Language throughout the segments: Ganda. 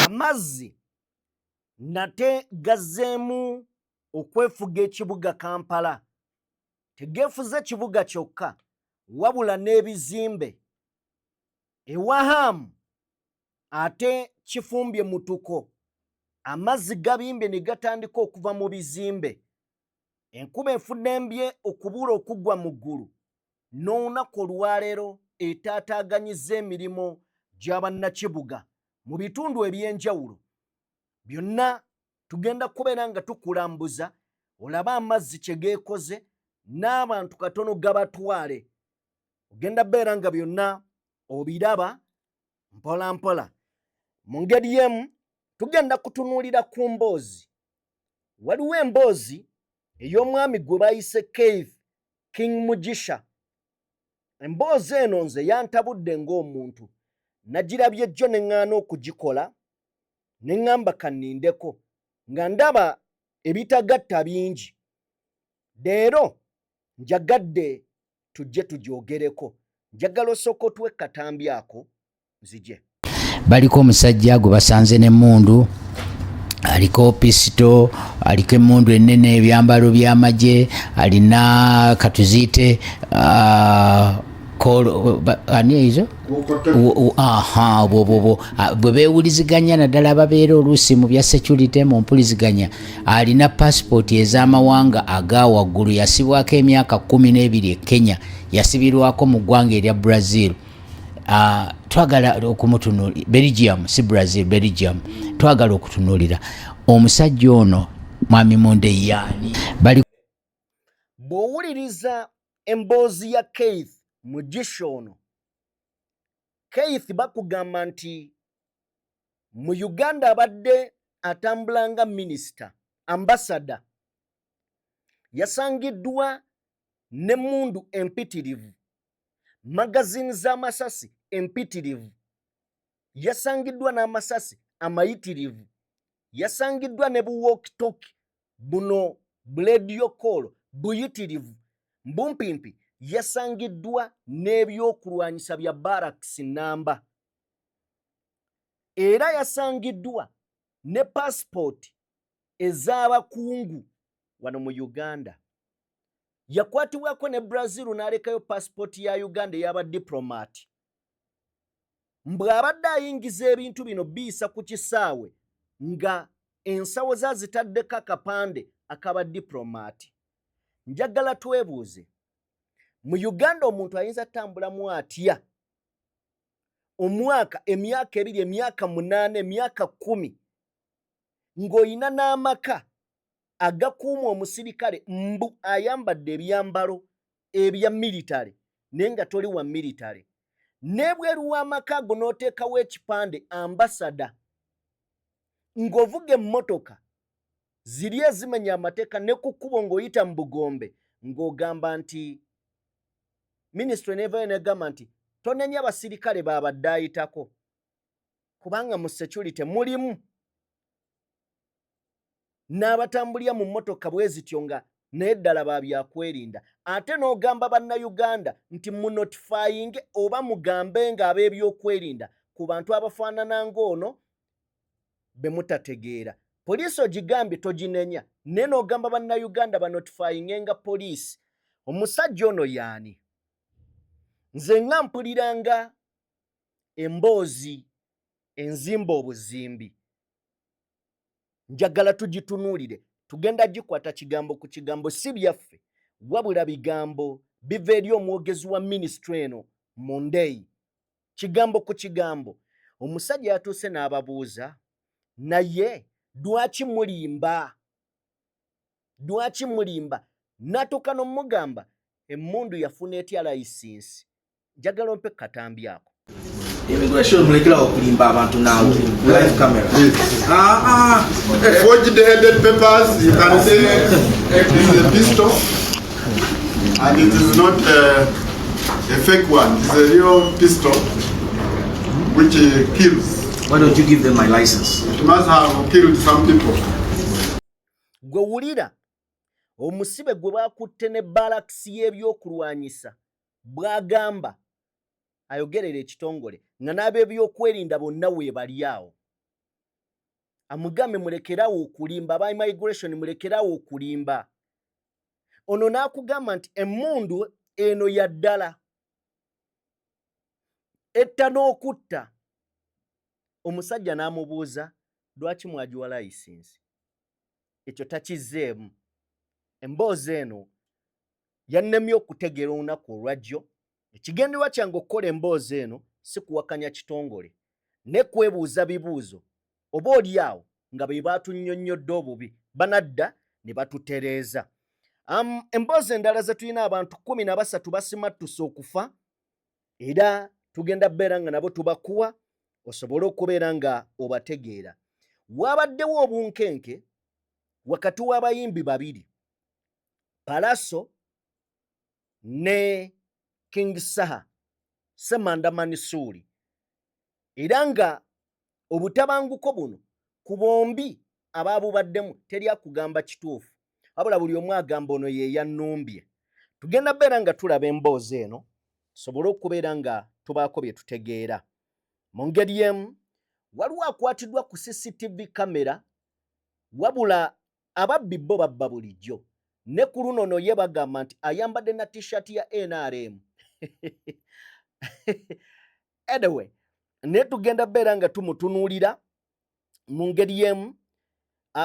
Amazzi nate gazzeemu okwefuga ekibuga Kampala. Tegeefuze kibuga kyokka wabula n'ebizimbe ewahamu ate kifumbye mutuko. Amazzi gabimbye ne gatandika okuva mu bizimbe. Enkuba efudembye okubula okugwa mu ggulu n'olunaku olwaleero etaataaganyizza emirimu gy'abannakibuga mu bitundu eby'enjawulo. Byonna tugenda kubeera nga tukulambuza olabe amazzi kye geekoze n'abantu katono gabatwale. Ogenda beera nga byonna obiraba mpola mpola. Mu ngeri emu tugenda kutunuulira ku mboozi. Waliwo emboozi ey'omwami gwe bayise Keith King Mugisha. Emboozi eno nze yantabudde ng'omuntu. Nagirabye jjo ne ŋŋaana okugikola ne ŋŋamba kannindeko nga ndaba ebitagatta bingi. Leero njagadde tujje tugyogereko. Njagala osooka otuwe katambi ako nzije. Baliko omusajja gwe basanze n'emmundu, aliko pisito, aliko emmundu ennene, ebyambalo by'amagye, alina katuziyite ani ezo? Bwe beewuliziganya naddala ababeera oluusi mu bya security mu mpuliziganya, alina passport ez'amawanga aga waggulu. Yasibwako emyaka 12 e Kenya, yasibirwako mu ggwanga erya Brazil. Twagala okumutunuulira Belgium, si Brazil, Belgium. Twagala okutunuulira omusajja ono mwami Monde yaani. Bw'owuliriza emboozi ya Keith Mugisha ono, Keith bakugamba nti mu Uganda abadde atambula nga minisita, ambasada. Yasangiddwa n'emmundu empitirivu, magazini z'amasasi empitirivu, yasangiddwa n'amasasi amayitirivu, yasangiddwa ne buwokitoki buno radio call buyitirivu, mbumpimpi yasangiddwa n'ebyokulwanyisa bya barracks namba. Era yasangiddwa ne passport ez'abakungu wano mu Uganda. Yakwatibwako ne Brazil n'alekayo passport ya Uganda ey'abadiplomat. Bw'abadde ayingiza ebintu bino biyisa ku kisaawe nga ensawo zazitaddeko akapande ak'abadiplomat. Njagala twebuuze, mu Uganda omuntu ayinza tambulamu atya omwaka, emyaka 2, emyaka 8, emyaka 10 ng'oyina n'amaka agakuuma omusirikale mbu ayambadde ebyambalo ebya military naye nga toli wa military, n'ebweru w'amaka ago n'oteekawo ekipande ambasada, ng'ovuga emmotoka ziri ezimenya amateeka ne ku kkubo ng'oyita mu Bugombe ng'ogamba nti minisitule nevayo negamba nti tonenya abasirikale baabadde ayitako kubanga mu security mulimu n'abatambulira mu mmotoka bwe zityo nga naye ddala babyakwerinda. Ate n'ogamba bannayuganda nti munotifying oba mugambe nga ab'ebyokwerinda ku bantu abafaanana ng'ono be mutategeera. Poliisi ogigambye toginenya, naye n'ogamba bannayuganda banotifying nga poliisi. Omusajja ono yaani? Nze nga mpuliranga emboozi enzimba obuzimbi. njagala tugitunuulire. Tugenda gikwata kigambo ku kigambo, si byaffe wabula bigambo biva eri omwogezi wa minisitule eno Monday. Kigambo ku kigambo. Omusajja yatuuse n'ababuuza, naye lwaki mulimba? Lwaki mulimba? Natuuka n'omugamba emmundu yafuna etya layisinsi. Njagala ompe katambi ako. Immigration mulekera okulimba abantu now live camera. Forged headed papers, you can say it is a pistol and it is not a fake one, it's a real pistol which kills. Why don't you give them my license? It must have killed some people. Gwe wulira omusibe gwe bakutte ne balakisi y'ebyokulwanyisa bw'agamba ayogerera ekitongole nga n'ab'ebyokwerinda bonna weebali awo. Amugambe mulekerawo okulimba, aba immigration mulekerawo okulimba. Ono n'akugamba nti emmundu eno ya ddala. Etta n'okutta. Omusajja n'amubuuza, lwaki mwagiwa layisinsi? Ekyo takizzeemu. Emboozi eno yannemye okutegeera olunaku olwajjo. Ekigendererwa kyange okukola emboozi eno si kuwakanya kitongole ne kwebuuza bibuuzo oba oli awo nga be baatunnyonnyodde obubi banadda ne batutereeza. Emboozi endala ze tulina abantu 13 basimattuse okufa era tugenda beera nga nabo tubakuwa osobole okubeera nga obategeera. Wabaddewo obunkenke wakati w'abayimbi babiri, Palaso ne King Saha Semanda Manisuli, era nga obutabanguko buno ku bombi abaabubaddemu teri akugamba kituufu wabula buli omu agamba ono ye yannumbye. Tugenda beera nga tulaba emboozi eno sobole okubeera nga tubaako bye tutegeera. Mu ngeri emu waliwo akwatiddwa ku CCTV kamera wabula ababbi bo babba bulijjo. Ne ku luno no ye bagamba nti ayambadde na t-shirt ya NRM. Anyway, ne tugenda beera nga tumutunuulira mu ngeri emu.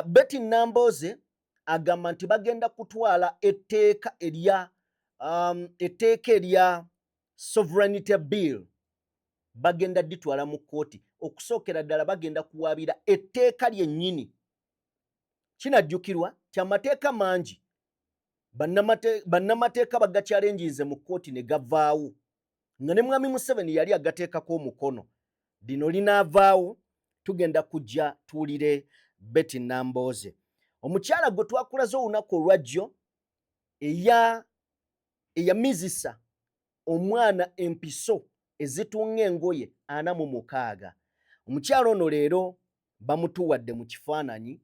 Betty Nambooze agamba nti bagenda kutwala etteeka erya sovereignty bill, bagenda ditwala mu kkooti. Okusookera ddala bagenda kuwaabira etteeka lyennyini. Kinajjukirwa ti amateeka mangi bannamateeka bagakyalenjinze mu kkooti ne gavaawo nga ne Mwami Museveni yali agateekako omukono. Lino linaavaawo. Tugenda kujja tuwulire Betty Nambooze. Omukyala gwe twakulaze olunaku olwajjo eyamizisa omwana empiso ezitunga engoye 46. Omukyala ono leero bamutuwadde mu kifaananyi.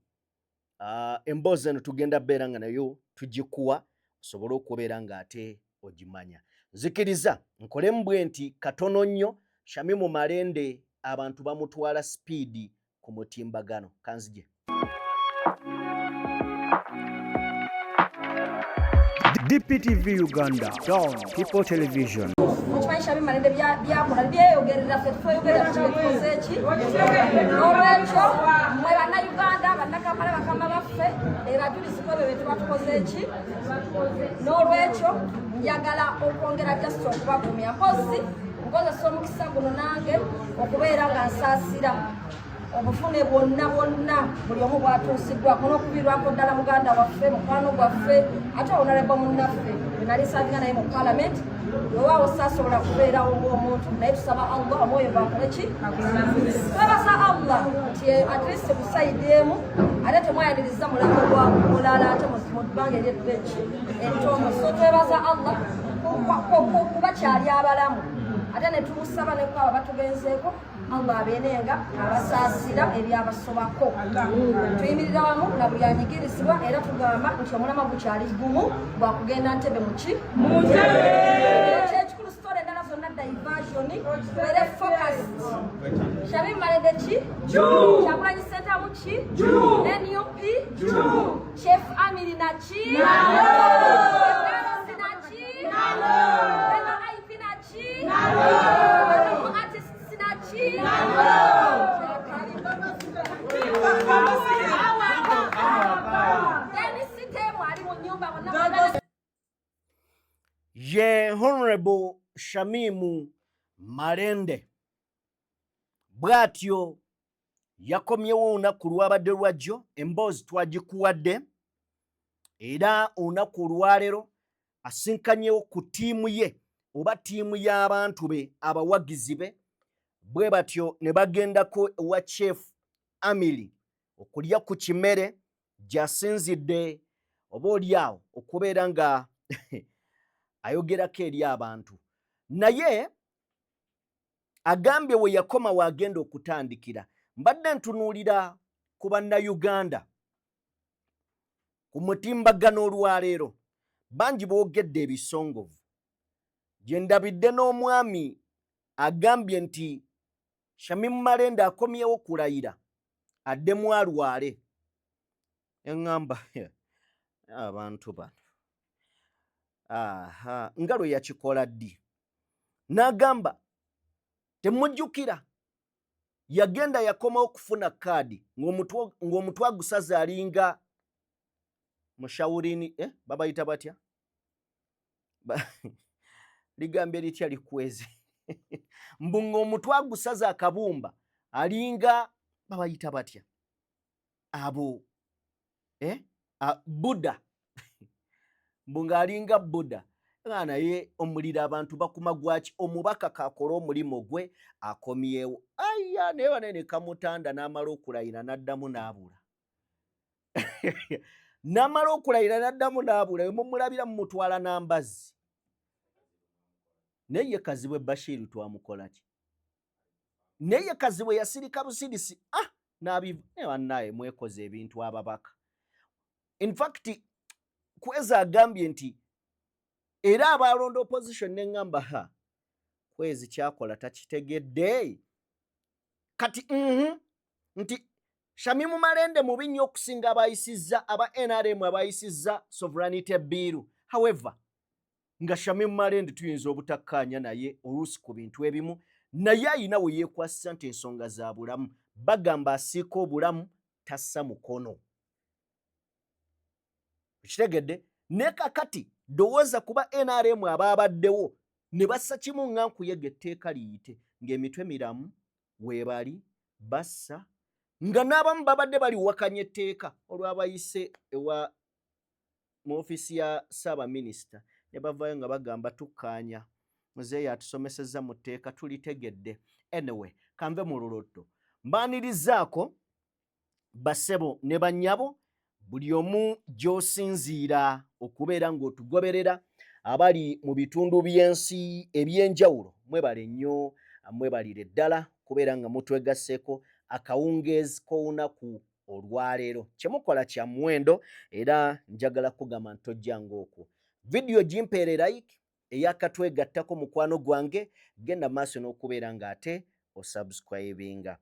Emboozi eno tugenda beera nga nayo tugikuwa osobole okubeera nga ate ogimanya. Zikiriza nkolemu bwe nti katono nnyo Shamimu Malende abantu bamutwala speedi ku mutimbagano. Kanzije. DPTV Uganda, Dawn People Television. Shamimu Malende byakola byeyogerera ffe tweyogerera tukoze ki olwekyo mwe bannayuganda bannakampala bakama baffe era tulisiko bye tubatukoze ki n'olwekyo njagala okwongera just okubakumya mpozi nkozesa omukisa guno nange okubeera nga nsaasira obufune bwonna buli omu bwatuusiddwako n'okubirwako ddala muganda waffe mukwano gwaffe ate onaleba munnaffe nali nsavinga naye mu palamenti wewaawo saasobola kubeerawo ng'omuntu naye tusaba Allah omwoyo gwakoleki twebaza Allah nti at least kusayidi emu ate temwayaniriza mulago gwa mulala ate mu bbanga ery'eddeki entono. So twebaza Allah kuba kyali abalamu ate ne tumusaba ne kwabo batugenzeeko Allah abenenga abasaasira ebyabasobako. Tuyimirira wamu na buli anyigirizibwa era tugamba nti omulama gukyali gumu gwakugenda Ntebe muki kyekikulu story endala zonna diversion were focused. Shamimu Malende ki Kyagulanyi Center muki NUP Chef Amiri naki naki IP naki artist naki Shamimu Malende bwatyo yakomyewo olunaku lwabadde lwajjo, emboozi twagikuwadde, era olunaku olwaleero asinkanyewo ku ttiimu ye oba ttiimu y'abantu be abawagizi be, bwe batyo ne bagendako ewa Chief Amiri okulya ku kimere gy'asinzidde oba oliawo okubeera nga ayogerako eri abantu. Naye agambye we yakoma wagenda okutandikira. Mbadde ntunuulira ku bannayuganda ku mutimbagano olwaleero, bangi boogedde ebisongovu. Gye ndabidde n'omwami agambye nti Shamimu Malende akomyewo kulayira addemu alwale. Eŋŋamba abantu bano nga lwe yakikola ddi. N'agamba temujjukira yagenda yakomawo okufuna kaadi ng'omutwe agusaze alinga mushawurini, babayita batya? Ligambye litya likweze. Mbu ng'omutwe agusaze akabumba alinga babayita batya? Abo Buddha. Mbu ng'alinga Buddha. Naye omulira abantu bakuma gwaki omubaka kakola omulimu gwe akomyewo. Aya naye wanene kamutanda n'amala okulayira n'addamu n'abula. N'amala okulayira n'addamu n'abula, we mumulabira mumutwala n'ambazzi. Naye ye Kazibwe Bashiru twamukola ki? Naye ye Kazibwe yasirika busirisi. N'abiva. Bannaye mwekoze ebintu ababaka. In fact, Kwezi agambye nti era abalonda opposition n'eŋŋamba Kwezi kyakola takitegedde. Kati nti Shamimu Malende mubi nnyo okusinga abayisizza aba NRM abayisizza sovereignty bill. However, nga Shamimu Malende tuyinza obutakkaanya naye oluusi ku bintu ebimu, naye ayina we yeekwasisa nti ensonga za bulamu. Bagamba asiika obulamu tassa mukono. Kitegedde ne kakati ndowooza kuba NRM abaabaddewo ne bassa kimu ŋŋankuyega etteeka liyite ng'emitwe miramu weebali bassa nga n'abamu babadde baliwakanya etteeka olw'abayise ewa mu ofiisi ya Ssaabaminisita ne bavaayo nga bagamba tukkaanya muzeeyi atusomesezza mu tteeka tulitegedde. Anyway, kanve mu lulotto mbaanirizaako bassebo ne bannyabo, buli omu gy'osinziira okubeera ng'otugoberera, abali mu bitundu by'ensi eby'enjawulo mwebale nnyo, mwebalire ddala kubeera nga mutwegasseeko akawungeezi k'olunaku olwaleero. Kye mukola kya muwendo era njagala kugamba ntojjanga okwo. Vidiyo gimpeere like eyakatwegattako mukwano gwange, genda maaso n'okubeera ng'ate osubscribinga.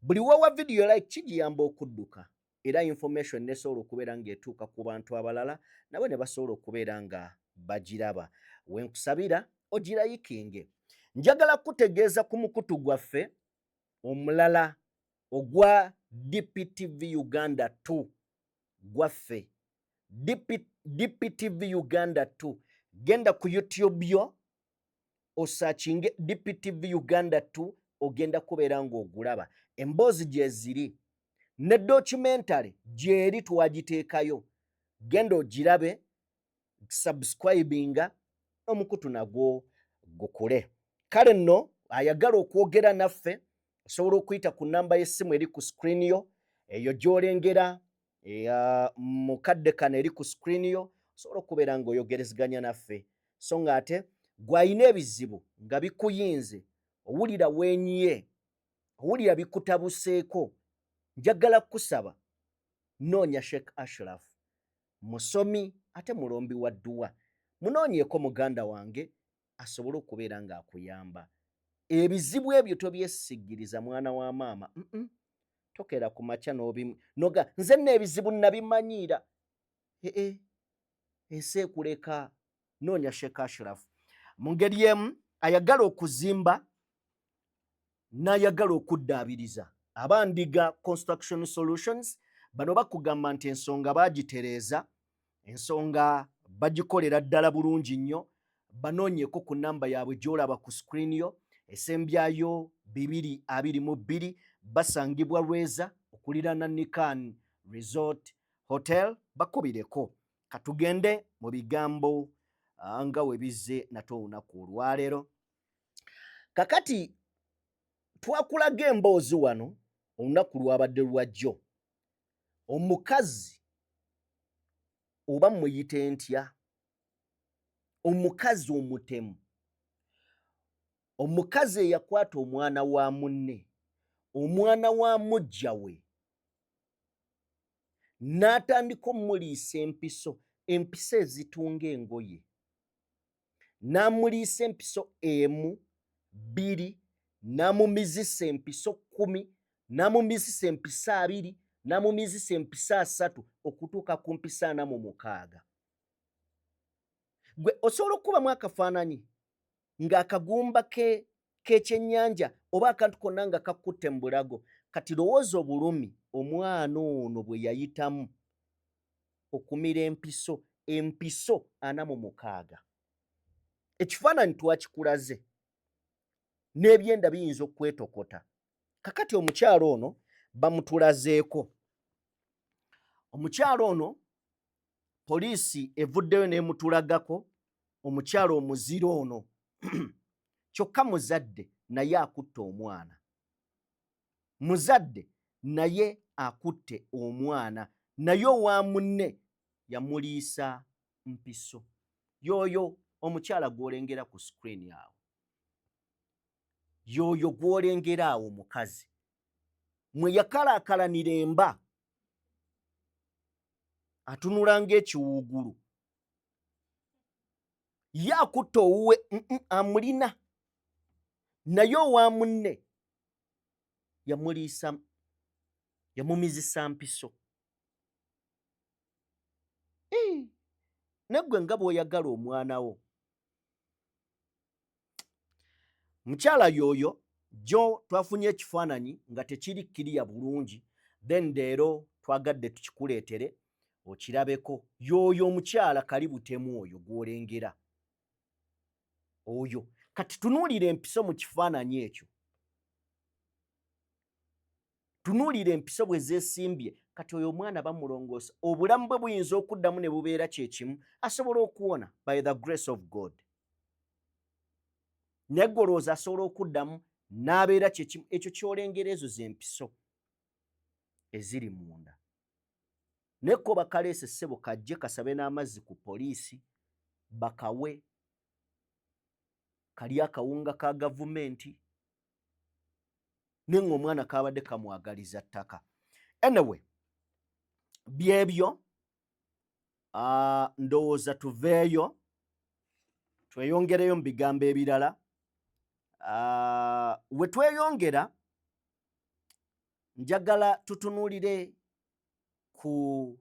Buli wowa vidiyo like kigiyamba okudduka era information nesobola okubeera ng'etuuka ku bantu abalala nabo ne basobola okubeera nga bagiraba. Wenkusabira ogirayikinge. Njagala kutegeeza ku mukutu gwaffe omulala ogwa DPTV Uganda 2 gwaffe. DPTV Uganda 2. Genda ku YouTube yo osachinge DPTV Uganda 2 ogenda kubeera ng'ogulaba. Emboozi gye ziri ne documentary gyeri twagiteekayo. Genda ogirabe, subscribinga, omukutu nagwo gukule. Kale nno ayagala okwogera naffe osobola okuyita ku namba y'essimu eri ku screen yo, eyo gy'olengera mukadde kano eri ku screen yo, osobola okubeera ng'oyogerezeganya naffe. So ng'ate gw'ayina ebizibu nga bikuyinze, owulira weenyiye, owulira bikutabuseeko, njagala kusaba noonya Sheikh Ashraf, musomi ate mulombi wa dduwa. Munoonyeeko muganda wange asobole okubeera ng'akuyamba. Ebizibu ebyo tobyesigiriza mwana wa maama. Tokera ku makya noga nze n'ebizibu nabimanyiira. Ensi ekuleka. Noonya Sheikh Ashraf. Mu ngeri emu ayagala okuzimba n'ayagala okuddaabiriza. Abandiga Construction Solutions bano bakugamba nti ensonga baagitereeza, ensonga bagikolera ddala bulungi nnyo, banoonyeko ku namba yaabwe gy'olaba ku screen yo esembyayo 222 basangibwa Lweza okuliraana Nikan Resort Hotel bakubireko. Katugende mu bigambo nga we bizze nato olunaku olwaleero. Kakati twakulaga emboozi wano olunaku lwabadde lwajjo. Omukazi oba muyite ntya, omukazi omutemu, omukazi eyakwata omwana wa munne, omwana wa mujja we, n'atandika omuliisa empiso, empiso ezitunga engoye, n'amuliisa empiso 1, 2, n'amumizisa empiso 10, n'amumizisa empiso 2, n'amumizisa empiso 3 okutuuka ku mpiso 46. Gwe osobola okubamu akafaananyi ng'akagumba k'ekyennyanja oba akantu konna nga kakutte mu bulago. Kati lowooza obulumi omwana ono bwe yayitamu okumira empiso 46. Ekifaananyi twakikulaze n'ebyenda biyinza okwetokota. Kakati omukyalo ono bamutulazeeko. Omukyalo ono poliisi evuddeyo n'emutulagako omukyalo omuziro ono. Kyokka muzadde naye akutte omwana. Muzadde naye akutte omwana. Naye owa munne yamuliisa mpiso. Y'oyo omukyala gw'olengera ku screen yawe. Y'oyo gw'olengera awo omukazi. Mwe yakalaakalanira emba. Atunula ng'ekiwuugulu. Ye akutte owuwe amulina. Naye owa munne yamuliisa, yamumizisa mpiso. Neggwe nga bw'oyagala omwana wo. Mukyala y'oyo gyo twafunye ekifaananyi nga tekiri kiriya bulungi, then leero twagadde tukikuleetere okirabeko. Y'oyo omukyala kali butemu oyo gw'olengera. Oyo. Kati tunuulira empiso mu kifaananyi ekyo. Tunuulira empiso bwe zeesimbye. Kati oyo omwana bamulongoosa. Obulamu bwe buyinza okuddamu ne bubeera kye kimu. Asobola okuwona by the grace of God. Neggolooza asobola okuddamu n'abeera kye kimu. Ekyo ky'olengera ezo z'empiso eziri munda. Nekko bakaleese ssebo kajje kasabe n'amazzi ku poliisi bakawe. Kali akawunga ka gavumenti. Nenga omwana kabadde kamwagaliza ttaka. Anyway, byebyo ndowooza tuveeyo tweyongereyo mu bigambo ebirala. We tweyongera njagala tutunuulire ku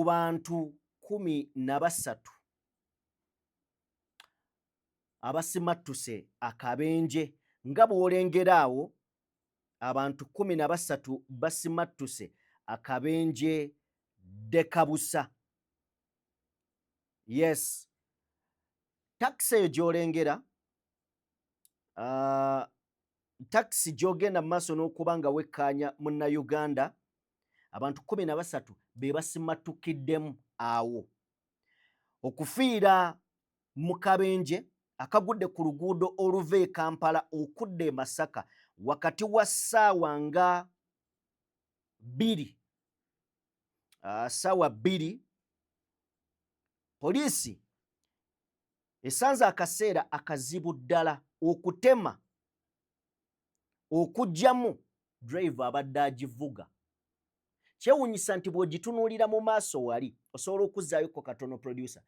bantu 13 abasimattuse akabenje. Nga bw'olengera awo abantu 13 basimattuse akabenje Dekabusa. Yes. Taxi eyo gy'olengera, taxi gy'ogenda mu maaso n'okuba nga wekkaanya Munnayuganda, abantu 13 be basimattukiddemu awo. Okufiira mu kabenje akagudde ku luguudo oluva e Kampala okudda e Masaka wakati wa ssaawa nga 2. Ssaawa 2 poliisi esanze akaseera akazibu ddala okutema okuggyamu driver abadde agivuga. Kyewuunyisa nti bw'ogitunuulira mu maaso wali osobola okuzzaayo katono producer.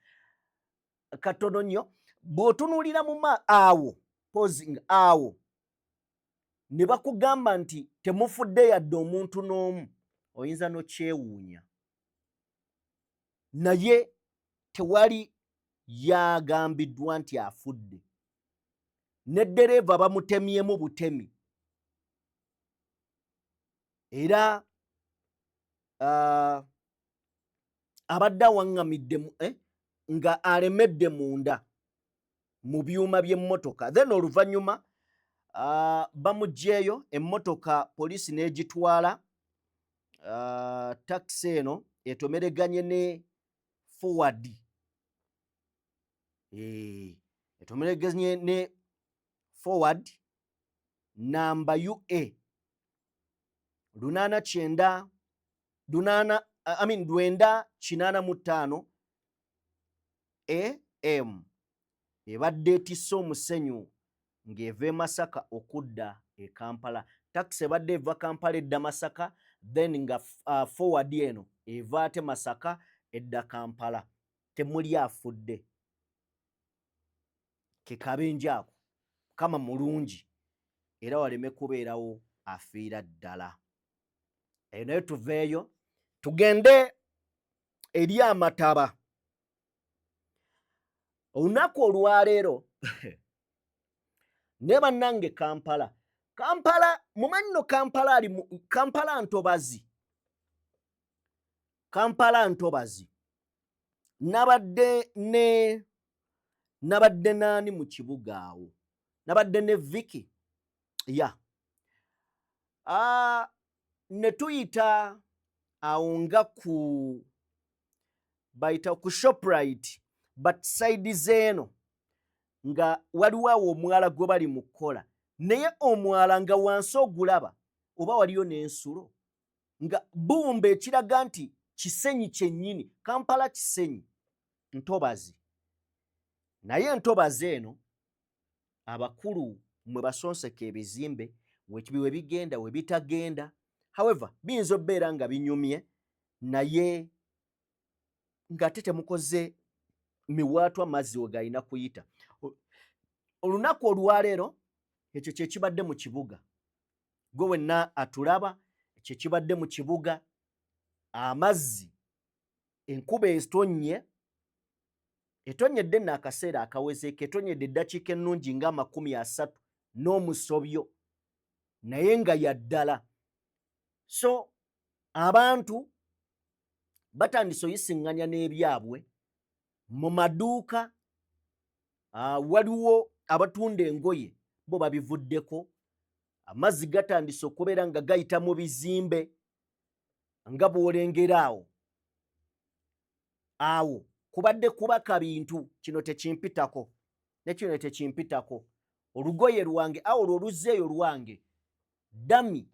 Katono nnyo bw'otunuulira mu awo posing awo ne bakugamba nti temufudde yadde omuntu n'omu, oyinza n'okyewuunya. Naye tewali yagambiddwa nti afudde. Ne ddereeva bamutemyemu butemi. Era abadde awaŋŋamidde nga alemedde munda mu byuma by'emmotoka. Then oluvannyuma bamuggyeeyo, emmotoka poliisi n'egitwala, takisi eno etomereganye ne forward. Etomereganye ne forward namba UA 985 AM ebadde etisse omusenyu ng'eva e Masaka okudda e Kampala. Takisi ebadde eva Kampala edda Masaka, then nga forward eno eva ate Masaka edda Kampala. Temuli afudde. Ke kabenje ako kama mulungi era waleme kubeerawo afiira ddala. Eyo naye tuveeyo tugende eri Amataba. Olunaku olwaleero ne bannange Kampala mumanyi no Kampala ali Kampala ntobazi. Kampala ntobazi. Nabadde naani mu kibuga awo. Nabadde ne Vicky. Ne tuyita awo nga bayita ku Shoprite but side zeeno nga waliwo awo omwala gwe bali mu kkola, naye omwala nga wansi ogulaba oba waliyo n'ensulo nga bumba ekiraga nti Kisenyi kyennyini. Kampala Kisenyi ntobazi. Naye ntobazi eno abakulu mwe basonseka ebizimbe we bigenda we bitagenda. However, biyinza obbeera nga binyumye naye ng'ate temukoze miwaatwa amazzi we galina kuyita. Olunaku olwaleero ekyo kye kibadde mu kibuga. Gwe wenna atulaba ekyo kibadde mu kibuga. Amazzi enkuba etonyedde n'akaseera akawezeeko, etonyedde eddakiika ennungi nga 30 n'omusobyo naye nga yaddala. So abantu batandise oyisiŋŋanya n'ebyabwe mu maduuka. Waliwo abatunda engoye bo babivuddeko. Amazzi gatandise okubeera nga gayita mu bizimbe nga bw'olengera awo kubadde kubaka bintu. Kino tekimpitako ne kino tekimpitako. Olugoye lwange olwo oluzzeeyo lwange dami.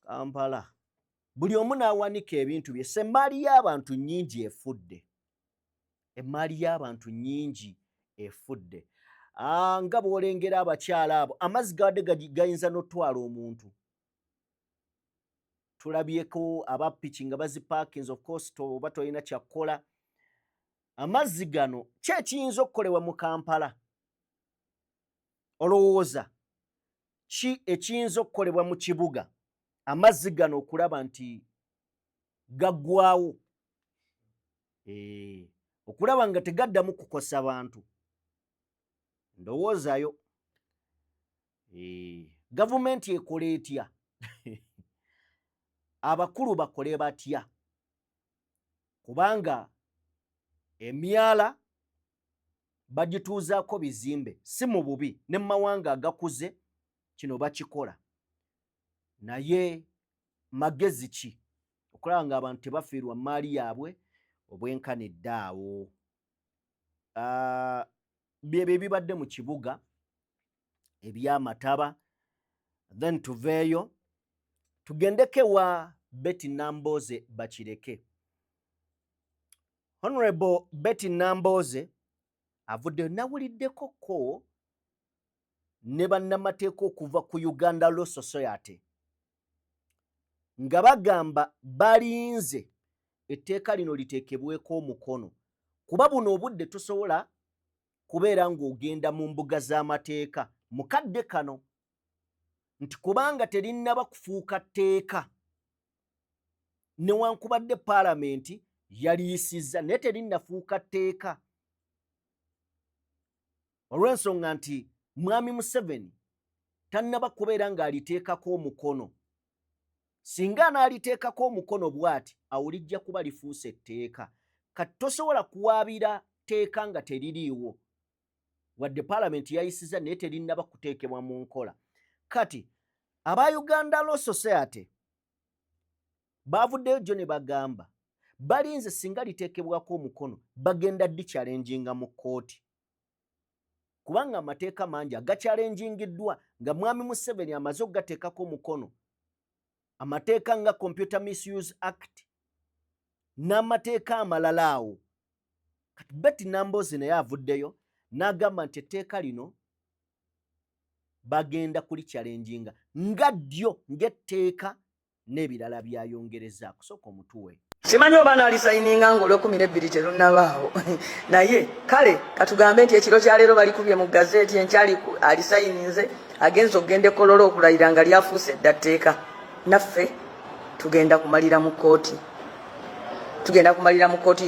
Kampala buli omu n'awanika ebintu bye. Emmaali y'abantu nnyingi efudde. Emmaali y'abantu nnyingi efudde. Nga bw'olengera abakyala abo amazzi gabadde gayinza n'otwala omuntu. Tulabyeko abapiki nga bazipaakinze, of course oba tolina kyakkola. Amazzi gano ki ekiyinza okukolebwa mu Kampala? Olowooza ki ekiyinza okukolebwa mu kibuga amazzi gano okulaba nti gaggwaawo, okulaba nga tegaddamu kukosa bantu? Ndowoozayo gavumenti ekola etya? Abakulu bakole batya? Kubanga emyala bagituuzaako bizimbe, si mu bubi, ne mu mawanga agakuze kino bakikola. Naye magezi ki okulaba ng'abantu tebafiirwa maali yaabwe obwenkanidde awo? Byebyo ebibadde mu kibuga eby'Amataba. Then tuveeyo tugendeko ewa Betty Nambooze Bakireke. Honorable Betty Nambooze avuddeyo. Nawuliddeko ne bannamateeka okuva ku Uganda Law Society nga bagamba balinze etteeka lino liteekebweko omukono, kuba buno obudde tosobola kubeera ng'ogenda mu mbuga z'amateeka mu kadde kano, nti kubanga terinnaba kufuuka tteeka newankubadde paalamenti yaliyisizza naye terinnafuuka tteeka, olw'ensonga nti Mwami Museveni tannaba kubeera ng'aliteekako omukono. singa anaaliteekako omukono bw'ati awo lijja kuba lifuuse etteeka kati tosobola kuwaabira tteeka nga teririiwo wadde paalamenti yayisiza naye terinnaba kuteekebwa mu nkola kati aba Uganda Law Society baavuddeyo jjo ne bagamba balinze singa liteekebwako omukono bagenda ddi-challenginga mu kkooti kubanga amateeka mangi agachallengingiddwa nga mwami Museveni amaze okugateekako omukono amateeka nga Computer Misuse Act n'amateeka amalala awo kati Betty Nambooze naye avuddeyo n'agamba nti etteeka lino bagenda kulichallenginga nga ddyo ng'etteeka n'ebirala byayongerezaako sooka omutuwe simanyi oba naalisayininga ng'Olwekumi terunnabaawo naye kale katugambe nti ekiro kya leero balikubye mu gazeeti enkyali alisayininze agenza okugenda e Kololo okulayira nga lyafuuse edda tteeka naffe tugenda kumalira mu kkooti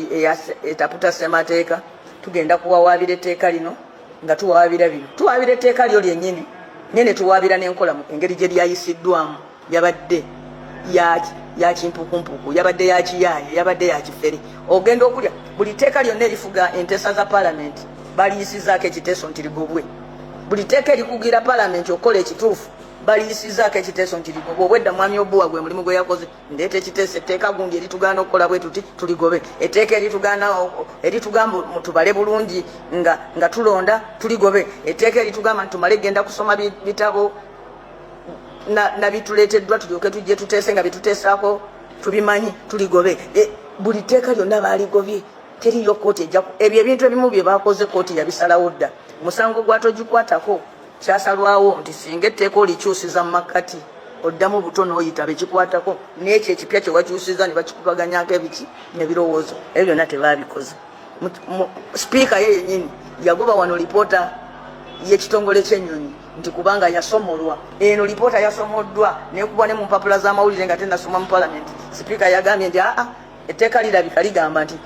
etaputa ssemateeka tugenda kuwawaabira etteeka lino nga tuwawaabira bino tuwawaabira etteeka lyo lyennyini nyene tuwaabira n'enkola mu engeri gye lyayisiddwamu yabadde ya kimpukumpuku yabadde ya kiyaaye yabadde ya kifere ogenda okulya buli tteeka lyonna erifuga entesa za paalamenti baliyisizaako ekiteeso nti ligobwe buli tteeka erikugira paalamenti okukola ekituufu baliyisizaako ekiteeso nti ligobwe obwedda mwami Obuwa gwe mulimu gwe yakoze ndeeta ekiteeso etteeka gundi eritugaana okukola bwe tuti tuligobe etteeka eritugamba tubale bulungi nga tulonda tuligobe etteeka eritugamba nti tumale genda kusoma bitabo na bituleeteddwa tulyoke tujje tuteese nga bituteesaako tubimanyi tuligobe buli tteeka lyonna baaligobye teriyo kkooti ejjaku ebyo ebintu ebimu bye baakoze kkooti yabisalawo dda musango gwatogikwatako kyasalwawo nti singa etteeka olikyusiza mu makkati oddamu butono oyita bekikwatako n'ekyo ekipya kye wakyusiza ne bakikubaganyako ebiki n'ebirowoozo ebyo byonna tebaabikoze sipiika ye yennyini yagoba wano lipoota y'ekitongole ky'ennyonyi nti kubanga yasomolwa eno lipoota yasomoddwa nekubwa ne mu mpapula z'amawulire nga tennasoma mu paalamenti sipiika yagambye nti etteeka lirabika ligamba nti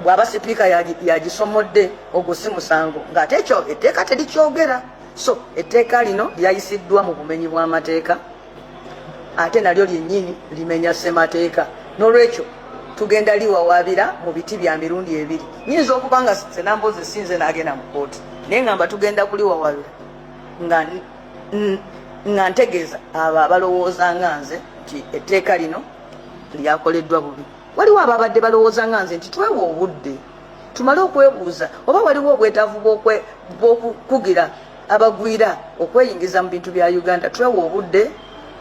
bw'aba sipiika yagisomodde ogwo si musango ng'ate ekyo etteeka terikyogera so etteeka lino lyayisiddwa mu bumenyi bw'amateeka ate nalyo lyennyini limenya ssemateeka n'olwekyo tugenda liwawaabira mu biti bya mirundi ebiri nyinza okuba nga Nambooze sinze n'agenda mu kkooti naye ngamba tugenda kuliwawaabira nga ntegeeza abo abalowooza nga nze nti etteeka lino lyakoleddwa bubi waliwo ababadde balowooza nga nze nti twewe obudde tumale okwebuuza oba waliwo obwetaavu bw'okukugira abagwira okweyingiza mu bintu bya Uganda twewe obudde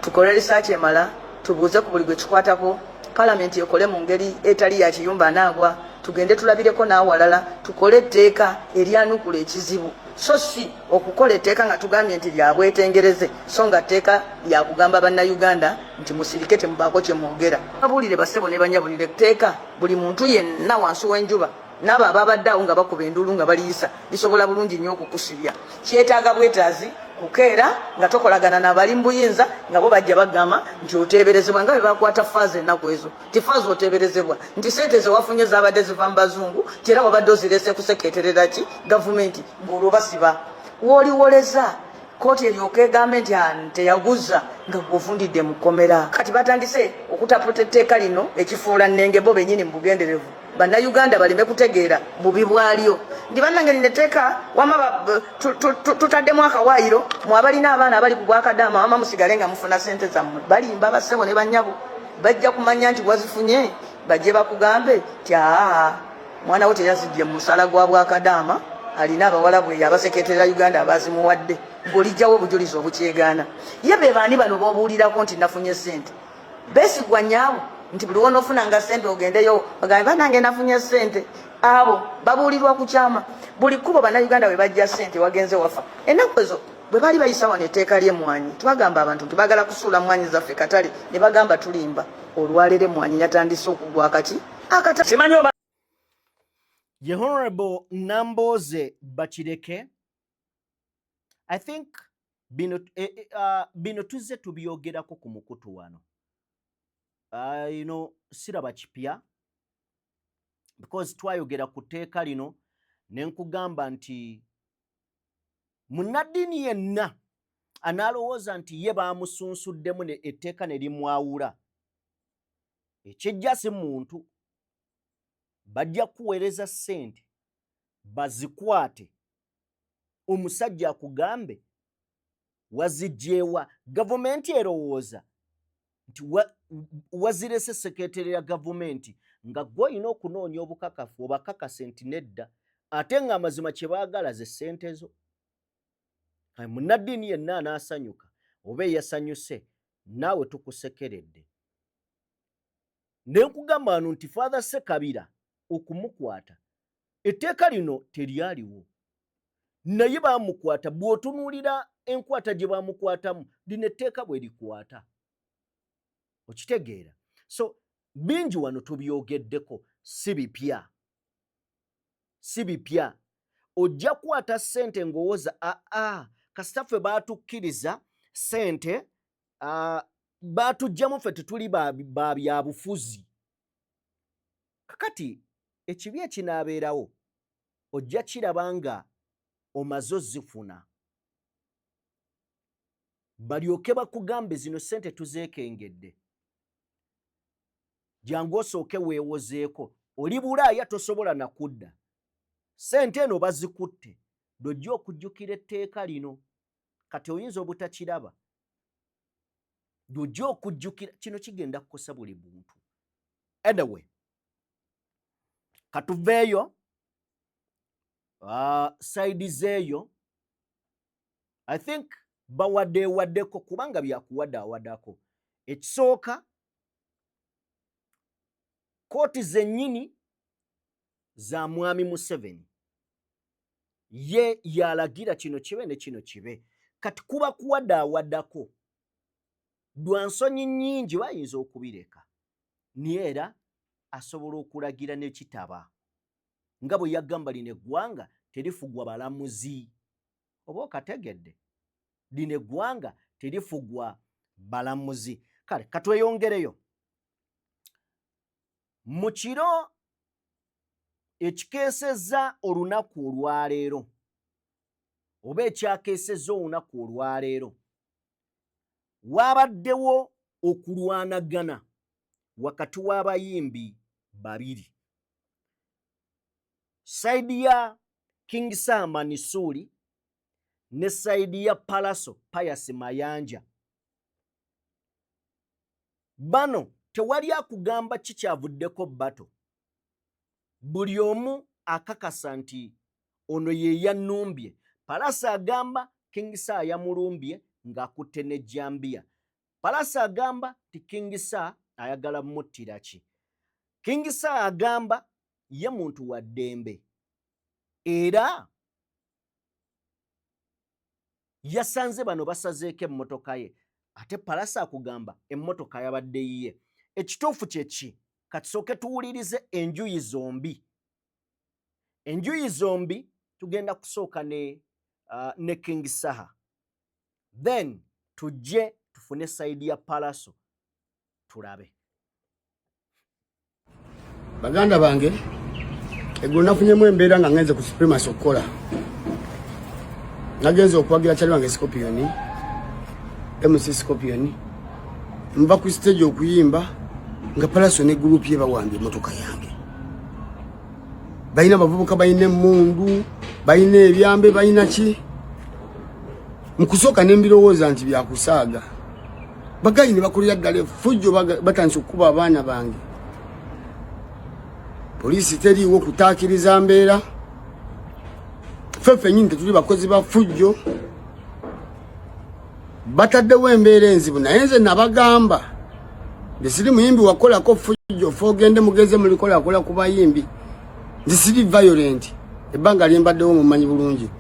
tukole risaaki emala tubuuze ku buli gwe kikwatako paalamenti ekole mu ngeri etali ya kiyumba naagwa tugende tulabireko n'awalala tukole etteeka eryanukula ekizibu so si okukola etteeka nga tugambye nti lyabwetengereze so nga tteeka lyakugamba bannayuganda nti musirike temubaako kye mwogera babuulire basebo ne banyabulire etteeka buli muntu yenna wansi w'enjuba n'abo ababadde awo nga bakuba enduulu nga baliyisa lisobola bulungi nnyo okukusibya kyetaaga bwetaazi kukeera nga tokolagana n'abali mu buyinza nga bo bajja bagamba nti oteeberezebwa nga bwe bakwata faaza ennaku ezo ti faaza oteeberezebwa nti sente ze wafunye zaabadde ziva mu bazungu ti era wabadde ozirese kuseketerera ki gavumenti ng'olwo basiba w'oliwoleza kooti eryoka egambe nti teyaguza nga gw'ovundidde mu kkomera kati batandise okutaputa etteeka lino ekifuula nnenge bo bennyini mu bugenderevu bannayuganda baleme kutegeera bubi bwalyo ndi bannange lino etteeka wama tutaddemu akawaayiro mwabalina abaana abali ku bwakadaama wama musigale nga mufuna sente zammwe balimba bassebo ne bannyabo bajja kumanya nti wazifunye bajje bakugambe ti mwana wo teyazijje mu musala gwa bwakadaama alina abawala bwe abaseketerera Uganda abazimuwadde ng'olijjawo obujulizi obukyegaana ye be baani bano b'obuulirako nti nafunye ssente beesigwa nnyabo nti buli wonoofunanga ssente ogendeyo ogambe banange nafunye ssente abo babuulirwa ku kyama buli kkubo bannayuganda bwe bajja ssente wagenze wafa ennaku ezo bwe baali bayisa wano etteeka ly'emmwanyi twagamba abantu nti baagala kusuula mmwanyi zaffe katale ne bagamba tulimba olwaleero emmwanyi yatandise okugwa kati simanyi oba Ye Honorable Nambooze Bakireke, I think bino tuzze tubyogerako ku mukutu wano. Siraba kipya because twayogera ku tteeka lino ne nkugamba nti munnaddiini yenna anaalowooza nti ye baamusunsuddemu etteeka ne limwawula ekijja si muntu bajja kuweereza ssente bazikwate omusajja akugambe wazijjeewa gavumenti erowooza nti wazirese sekretary ya gavumenti nga gwe olina okunoonya obukakafu obakakase nti nedda ate nga amazima kye baagala ze ssente zo. Munnaddiini yenna anaasanyuka oba eyasanyuse naawe tukusekeredde. Ne nkugamba wano nti Father Ssekabira okumukwata etteeka lino teryaliwo naye baamukwata. Bw'otunuulira enkwata gye baamukwatamu lino etteeka bwe likwata okitegeera. So bingi wano tubyogeddeko si bipya ojja kwata ssente ng'owooza kasitaffe baatukkiriza ssente baatugjamu ffe tetuli ba byabufuzi. Kakati ekibi ekinaabeerawo ojja kiraba nga omaze ozifuna balyoke bakugambe zino ssente tuzeekengedde, jangu osooke weewozeeko. Oli Bulaaya tosobola na kudda, ssente eno bazikutte lw'ojja okujjukira etteeka lino. Kati oyinza obutakiraba lw'ojja okujjukira kino kigenda kukosa buli muntu. Anyway, katuveeyo saidi zeeyo I think bawaddeewaddeko kubanga byakuwadaawadako. Ekisooka kooti zennyini za mwami Museveni ye yalagira kino kibe ne kino kibe. Kati kuba kuwadaawaddako lwa nsonyi nnyingi bayinza okubireka naye era asobola okulagira ne kitaba nga bwe yagamba lino eggwanga terifugwa balamuzi. Oba okategedde lino eggwanga terifugwa balamuzi. Kale katweyongereyo mu kiro ekikeesezza olunaku olwaleero oba ekyakeesezza olunaku olwaleero waabaddewo okulwanagana wakati w'abayimbi babiri. Saidi ya King Sama Nisuli ne saidi ya Palaso Pius Mayanja. Bano tewali akugamba kikyavuddeko bato. Buli omu akakasa nti ono ye yannumbye. Palaso agamba King Saa yamulumbye ng'akutte ne Jambia. Palaso agamba ti King Saa ayagala muttira ki. King Saa agamba ye muntu wa ddembe era yasanze bano basazeeko emmotoka ye, ate Palaso akugamba emmotoka yabadde yiye. Ekituufu kye ki? Katusooke tuwulirize enjuyi zombi. Enjuyi zombi tugenda kusooka ne King Saa, then tujje tufune saidi ya Palaso tulabe. Baganda bange eggulo nafunyemu embeera nga ngenze ku Supremacy okukola. Nagenze okwagira kyali wange Scorpion, MC Scorpion, nva ku stage okuyimba nga Palaso ne group ye bawambye motoka yange. Bayina abavubuka, bayina emmundu, bayina ebyambe, bayina ki. Mukusooka n'embirowooza nti byakusaaga. Bagayini bakulira ddala effujjo batandise okukuba abaana bange. Polisi teriiwo kutaakiriza mbeera. Ffeffe nnyini tetuli bakozi ba ffujjo. Bataddewo embeera enzibu naye nze nabagamba nze siri muyimbi wakolako ffujjo ffe ogende mugeze mulikolakola ku bayimbi. Nze siri violent. Ebbanga lyembaddewo mumanyi bulungi.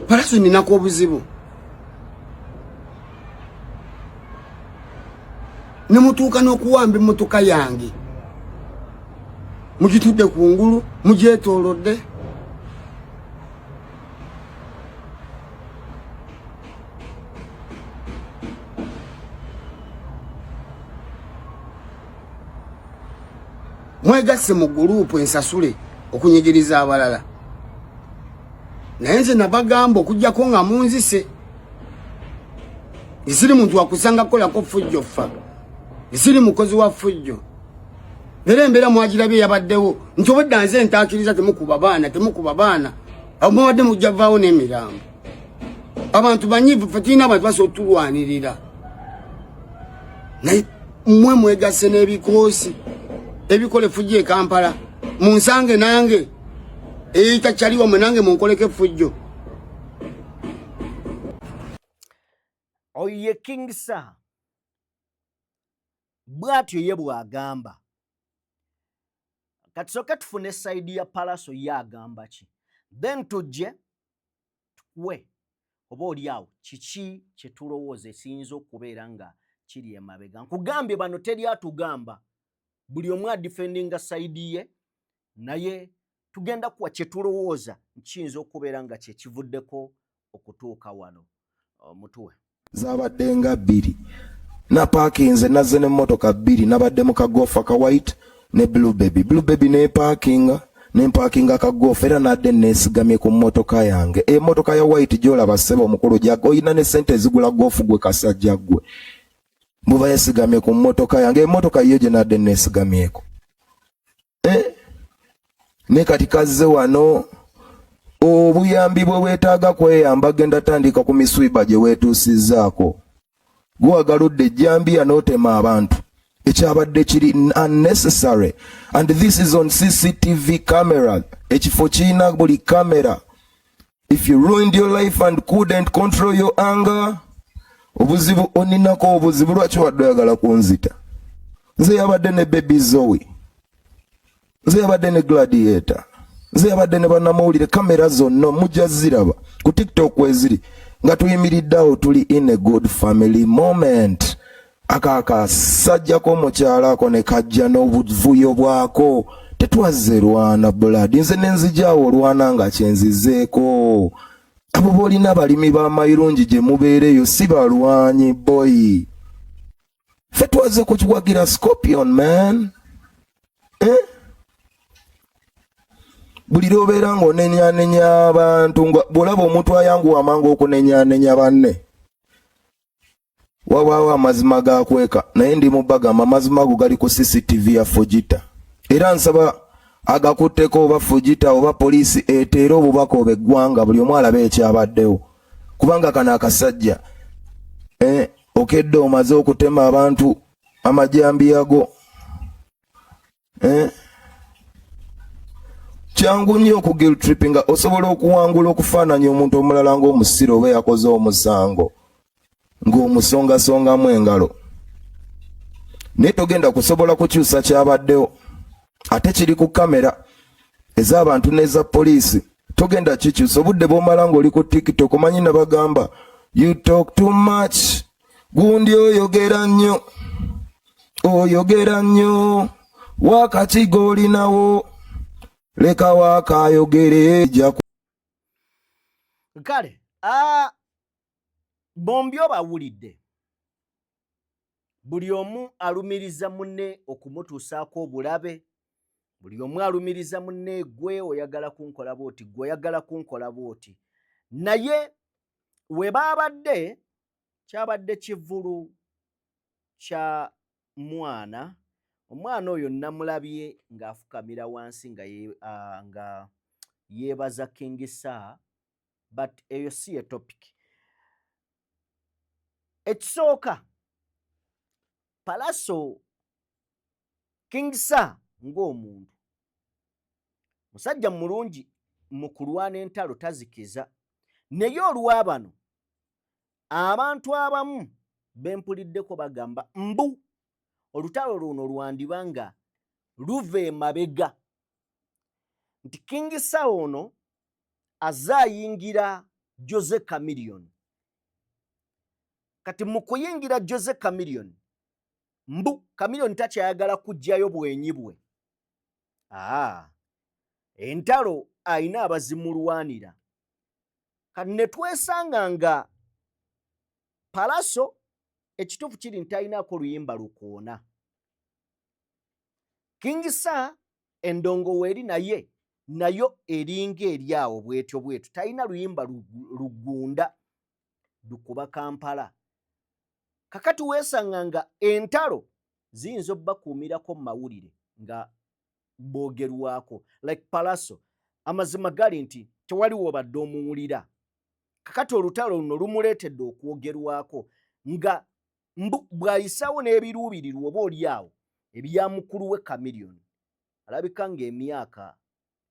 Palaso ninako obuzibu. Ne mutuuka n'okuwamba emmotoka yange. Mugitudde ku ngulu, mugyetoolodde. Mwegasse mu gurupu ensasule okunyigiriza abalala. Naye nze nabagamba okujjako nga munzise. Isiri muntu wakusanga kolako ffujjo ffa. siri mukozi wa fujjo era embeera mwagirabye yabaddewo nti obudda nze ntaakiriza temukuba baana abadde mujjavaawo n'emirambo abantu banyivu fe tulina abantu basobola tulwanirira naye mmwe mwegasse n'ebikoosi ebikola effujjo e Kampala munsange nange eyitakyaliwo mwe nange munkoleko effujjo. Oye King Sir bwatyo ye bwagamba kati soka tufune side ya Palaso yagamba ki then tujje tuwe oba oliawo kiki kye tulowooza esiyinza okubeera nga kiri emabega. Nkugambye bano teri atugamba buli omu adifendinga side ye naye tugenda kuwa kye tulowooza kiyinza okubeera nga kye kivuddeko okutuuka wano mutuwe. Zabadde nga 2 na parkinze nazze n'emmotoka 2 nabadde mu kagofa ka white ne blue baby ne parkinga kagofa era nadde nesigamye ku mmotoka yange emmotoka ya white gyolaba ssebo omukulu gyago oyina ne sente ezigula gofu gwe kasajja gwe mbuba yesigamye ku mmotoka yange emmotoka yo gye nadde nesigamyeko ne kati kazze wano obuyambi bwe weetaaga kweyamba genda tandika ku miswiba gye weetuusizzaako gwagaludde ejjambiya n'otema abantu ekyabadde kiri unnecessary and this is on CCTV camera ekifo kirina buli camera. If you ruined your life and couldn't control your anger obuzibu oninako obuzibu lwaki wadde oyagala kunzita nze yabadde ne Baby Zoe nze yabadde ne Gladiator nze yabadde ne bannamawulire kamera zonna mujja ziraba ku TikTok weziri nga tuyimiriddeawo tuli in a good family moment. Akakasajjako omukyala ako ne kajja n'obuvuyo bwako tetwazze lwana blood nze nenzijaawo olwana nga kyenzizeeko abo boolina abalimi b'amayirungi gye mubeereyo si balwanyi boy ffe twazze kukiwagira Scorpion man buli lwobeera ng'onenyanenya abantu bw'olaba omuntu ayanguwa amangu okunenyanenya banne wabaawo amazima gakweka naye ndi mubagamba amazima ago gali ku CCTV ya Fujita era nsaba agakutteko oba Fujita oba poliisi eteera obubaka obw'eggwanga buli omu alabe ekyabaddewo kubanga kano akasajja okedde omaze okutema abantu amajambiyago kyangu nnyo okugil tripping nga osobola okuwangula okufaananya omuntu omulala ng'omusiro oba yakoze omusango ng'omusongasongamu engalo naye togenda kusobola kukyusa kyabaddewo ate kiri ku kamera ez'abantu n'eza poliisi togenda kikyusa obudde bw'omala ng'oli ku TikTok omanyi nabagamba you talk too much gundi oyogera nnyo wakati g'olinawo leka wakayogere jaku kale bombi obawulidde buli omu alumiriza munne okumutuusaako obulabe buli omu alumiriza munne gwe oyagala kunkola bwoti gwe oyagala kunkola bwoti naye we baabadde kyabadde kivulu kya omwana oyo namulabye ng'afukamira wansi nga yeebaza King Sir but eyo si ye topic. Ekisooka Palaso King Sir ng'omuntu musajja mulungi mu kulwana entalo tazikiza naye olw'abano abantu abamu bempuliddeko bagamba mbu olutalo luno lwandiba nga luva emabega nti King Sir ono azayingira Jose Chameleone kati mu kuyingira Jose Chameleone mbu Chameleone takyayagala kujjayo bwenyi bwe entalo ayina abazimulwanira kati ne twesanga nga Palaso ekituufu kiri nti ayinaako luyimba lukoona King Sir endongo weeri nayo eringa eri awo bwetyo talina luyimba lugunda lukuba Kampala kakati weesanga nga entalo ziyinza obbakuumirako mu mawulire nga boogerwako like Palaso amazima gali nti tewaliwo badde omuwulira kakati olutalo luno lumuleetedde okwogerwako nga bw'ayisawo n'ebiruubirirwa oba oliawo ebya mukulu we Chameleone alabika ng'emyaka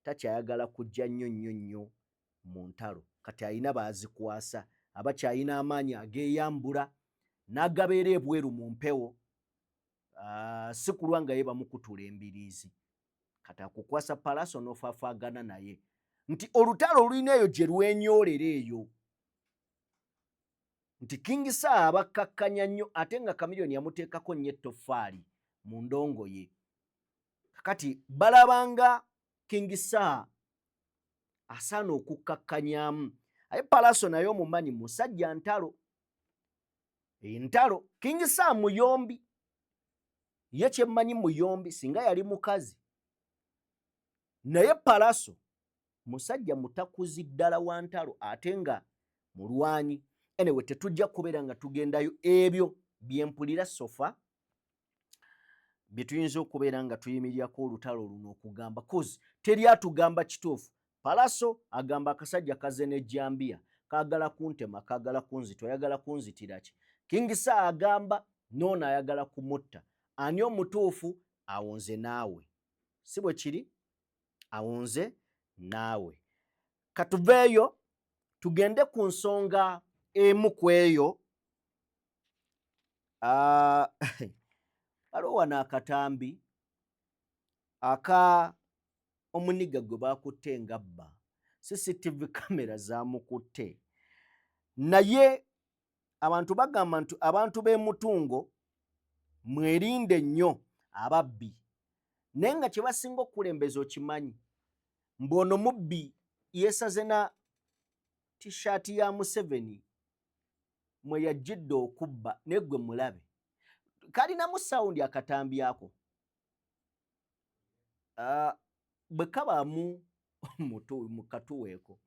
takyayagala kujja nnyo mu ntalo kati alina baazikwasa abakyalina amaanyi ageeyambula n'agabeera ebweru mu mpewo si kulwa nga ye bamukutula embiriizi kati akukwasa Palaso n'ofaafaagana naye nti olutalo olulina eyo gye lwenyoolera eyo nti King Sir abakkakkanya nnyo ate nga Chameleone yamuteekako nnyo ettoffaali mu ndongo ye kakati balabanga King Sir asaana okukkakkanyamu aye Palaso naye omumanyi musajja ntalo entalo King Sir muyombi ye kyemmanyi muyombi singa yali mukazi naye Palaso musajja mutakuzi ddala wa ntalo ate nga mulwanyi anyway tetujja kubeera nga tugendayo ebyo byempulira sofa bye tuyinza okubeera nga tuyimirirako olutalo luno okugamba kozi teri atugamba kituufu Palaso agamba akasajja kaze n'ejjambiya kaagala kuntema kaagala kunzita oyagala kunzitira ki King Sir agamba noono ayagala kumutta ani omutuufu awonze naawe si bwe kiri awonze naawe katuveeyo tugende ku nsonga emu ku eyo waliwo wano akatambi aka omuniga gwe baakutte nga bba CCTV kamera zaamukutte naye abantu bagamba nti abantu b'emutungo mwerinde nnyo ababbi naye nga kye basinga okukulembeza okimanyi mb'ono mubbi yeesaze na t-shirt ya Museveni mwe yajjidde okubba naye gwe mulabe kalinamu sawundi akatambi ako bwe kabaamu mu katuweeko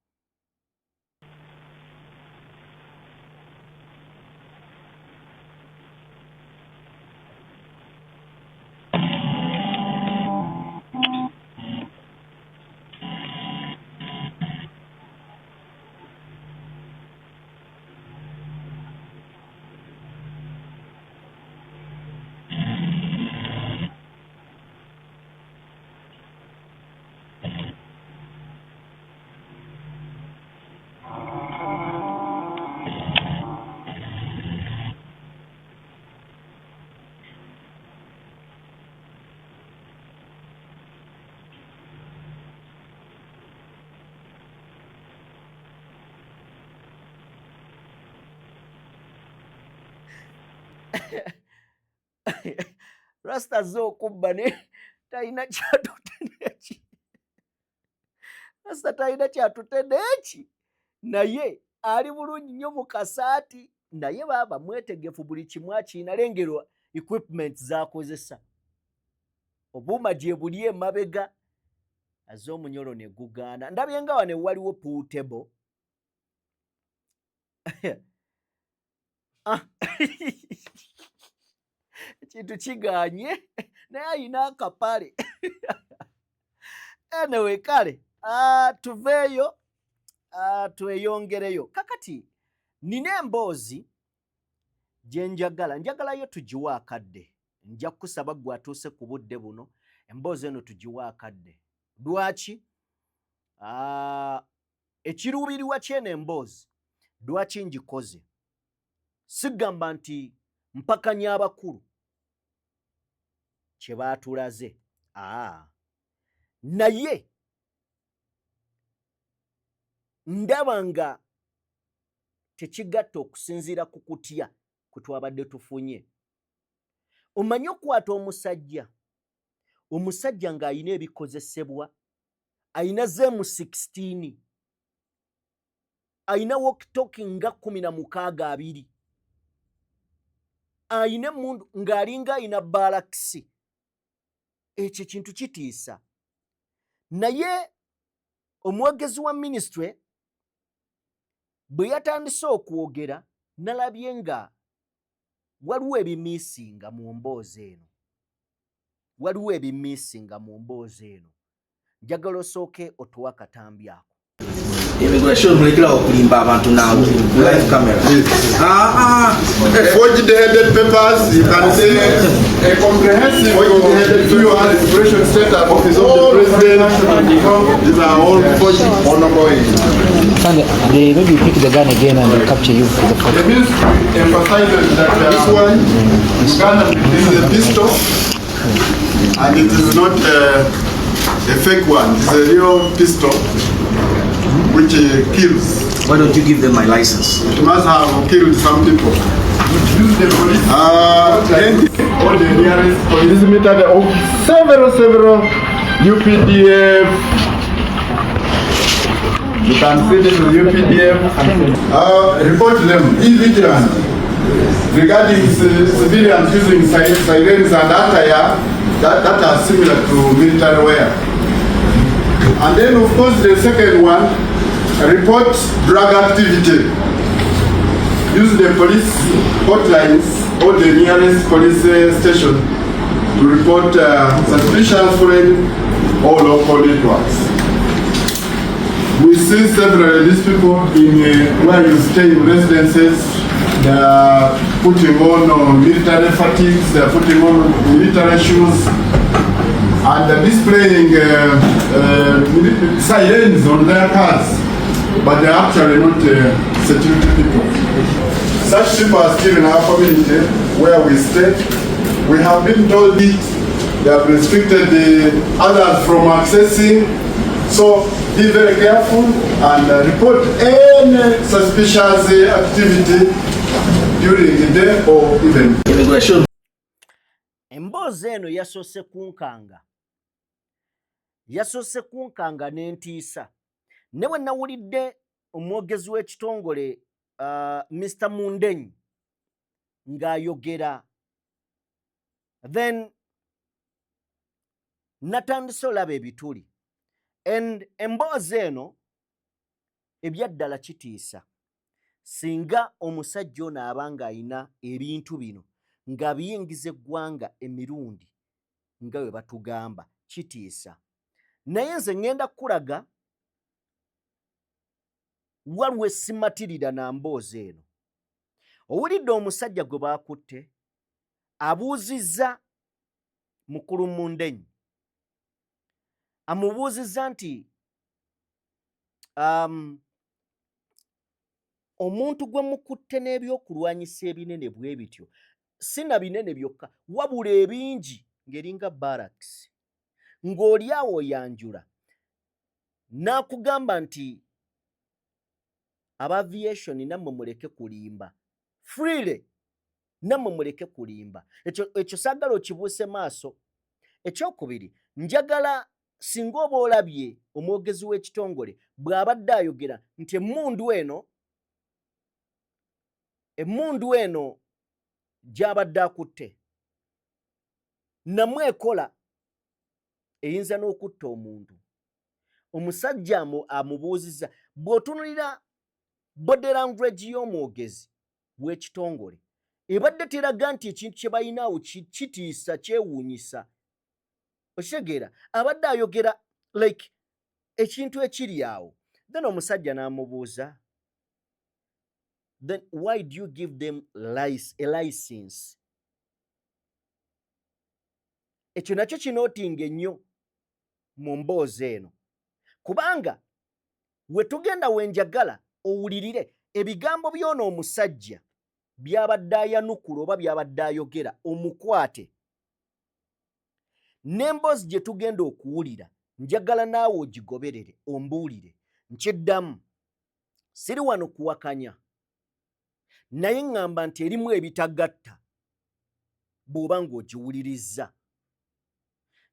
Rasta zo okubba ne talina kyatutendeki Rasta talina kyatutendeki naye ali bulungi nnyo mu kasaati naye baba mwetegefu buli kimu akiina lengero equipment z'akozesa obuuma gye buli emabega azze omunyolo ne gugaana ndabye nga wano waliwo pool table ekintu kiganye naye ayina akapale anyway kale tuveeyo tweyongereyo kakati nina emboozi gye njagalayo tugiwa akadde nja kusaba gwe atuuse ku budde buno emboozi eno tugiwa akadde lwaki ekiruubirirwa kyeno emboozi lwaki ngikoze sigamba nti mpakanya abakulu kye baatulaze naye ndaba nga tekigatta okusinziira ku kutya kwe twabadde tufunye omanyi okukwata omusajja ng'ayina ebikozesebwa ayina M16 ayina walkie-talkie nga 16 ayina emundu ng'alinga ayina balakisi ekyo kintu kitiisa naye omwogezi wa ministry bwe yatandise okwogera nalabye nga waliwo ebimiisinga mu mboozi eno waliwo ebimisinga mu mboozi eno. Njagala osooke otuwa akatambi ako. Immigration mulekera okulimba abantu nawe live camera. Forged headed papers, you can say a comprehensive immigration status office of the president. These are all forged ongoing. Maybe you pick the gun again and they'll capture you for the photo. The ministry emphasizes that this one, Uganda, is a pistol, and it is not a fake one. It's a real pistol which kills. Why don't you give them my license? It must have killed some people. Use the police. All the nearest police method of several UPDF. You can see this is UPDF. Report them, e-vigilant, regarding civilians using sirens and attire that are similar to military wear. And then, of course, the second one, report drug activity. Use the police hotlines or the nearest police station to report suspicious foreign or local networks. We see several of these people in where you stay in residences. They are putting on military fatigues, they are putting on military shoes, and they're displaying sirens on their cars, but they're actually not security people. Such people are still in our community where we stay. We have been told it, they have restricted the others from accessing, so be very careful and report any suspicious activity during the day or even Immigration. Emboozi eno yasoose kunkanga n'entiisa. Ne bwe nawulidde omwogezi w'ekitongole Mr. Mundenyi ng'ayogera, then natandise olaba ebituli. And emboozi eno ebyaddala kitiisa. Singa omusajja ono abanga ayina ebintu bino nga biyingiza eggwanga emirundi nga bwe batugamba, kitiisa. Naye nze ngenda kulaga waliwo essimatirira na mboozi eno. Owulidde omusajja gwe baakutte abuuzizza mukulu Mundenyi, amubuuzizza nti omuntu gwe mukutte n'ebyokulwanyisa ebinene bwe bityo, sina binene byokka wabula ebingi ng'eringa barracks, ng'oli awo oyanjula n'akugamba nti aba aviation nammwe muleke kulimba freely, nammwe muleke kulimba. Ekyo saagala okibuuse maaso. Ekyokubiri, njagala singa oba olabye omwogezi w'ekitongole bw'abadde ayogera nti emmundu eno gy'abadde akutte namwe ekola eyinza n'okutta omuntu. Omusajja amubuuzizza, bw'otunulira body language y'omwogezi w'ekitongole ebadde teraga nti ekintu kye balinaawo kitiisa, kyewuunyisa. Okitegeera, abadde ayogera like ekintu ekiri awo. Then omusajja n'amubuuza, then why do you give them a license? Ekyo nakyo kinootinga ennyo mu mboozi eno, kubanga we tugenda wenjagala owulirire ebigambo by'ono omusajja by'abadde ayanukula oba by'abadde ayogera, omukwate n'emboozi gye tugenda okuwulira. Njagala naawe ogigoberere ombuulire. Nkiddamu, siri wano kuwakanya, naye ŋŋamba nti erimu ebitagatta bw'oba ng'ogiwulirizza.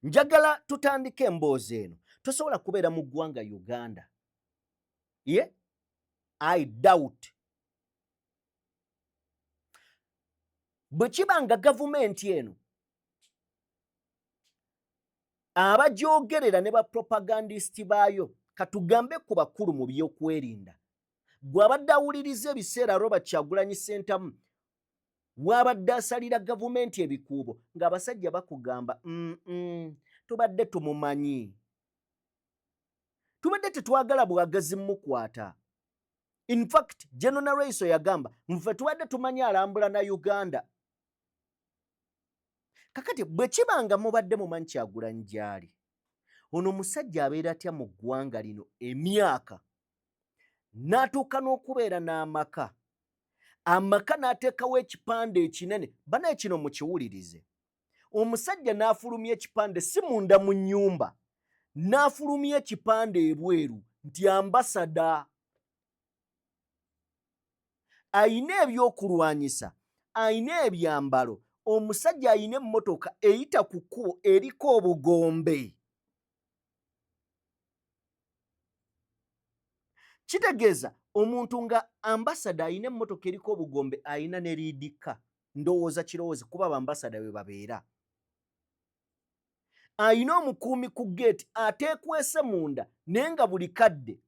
Njagala tutandike emboozi eno. Tosobola kubeera mu ggwanga Uganda. I doubt. Bwe kiba nga gavumenti eno abagyogerera ne bapropagandisiti baayo, katugambe ku bakulu mu by'okwerinda, gwe abadde awuliriza ebiseera Robert Kyagulanyi Ssentamu wabadde asalira gavumenti ebikuubo ng'abasajja bakugamba tubadde tumumanyi, tubadde tetwagala bwagazi mukwata. In fact, General Raiso yagamba nfe tubadde tumanyi alambula na Uganda. Kakati bwe kibanga mubadde mumanyi Kyagulanyi gyali, ono musajja abeera atya mu ggwanga lino emyaka, n'atuuka n'okubeera n'amaka, amaka n'ateekawo ekipande ekinene. Banaye kino mukiwulirize, omusajja n'afulumya ekipande si munda mu nnyumba, n'afulumya ekipande ebweru nti ambasada. Ayina ebyokulwanyisa, ayina ebyambalo, omusajja ayina emmotoka eyita ku kkubo eriko obugombe. Kitegeeza omuntu nga ambasada ayina emmotoka eriko obugombe, ayina ne liidika, ndowooza kirowoozi kuba bambasada bwe babeera. Ayina omukuumi ku gate ateekwese munda naye nga buli kadde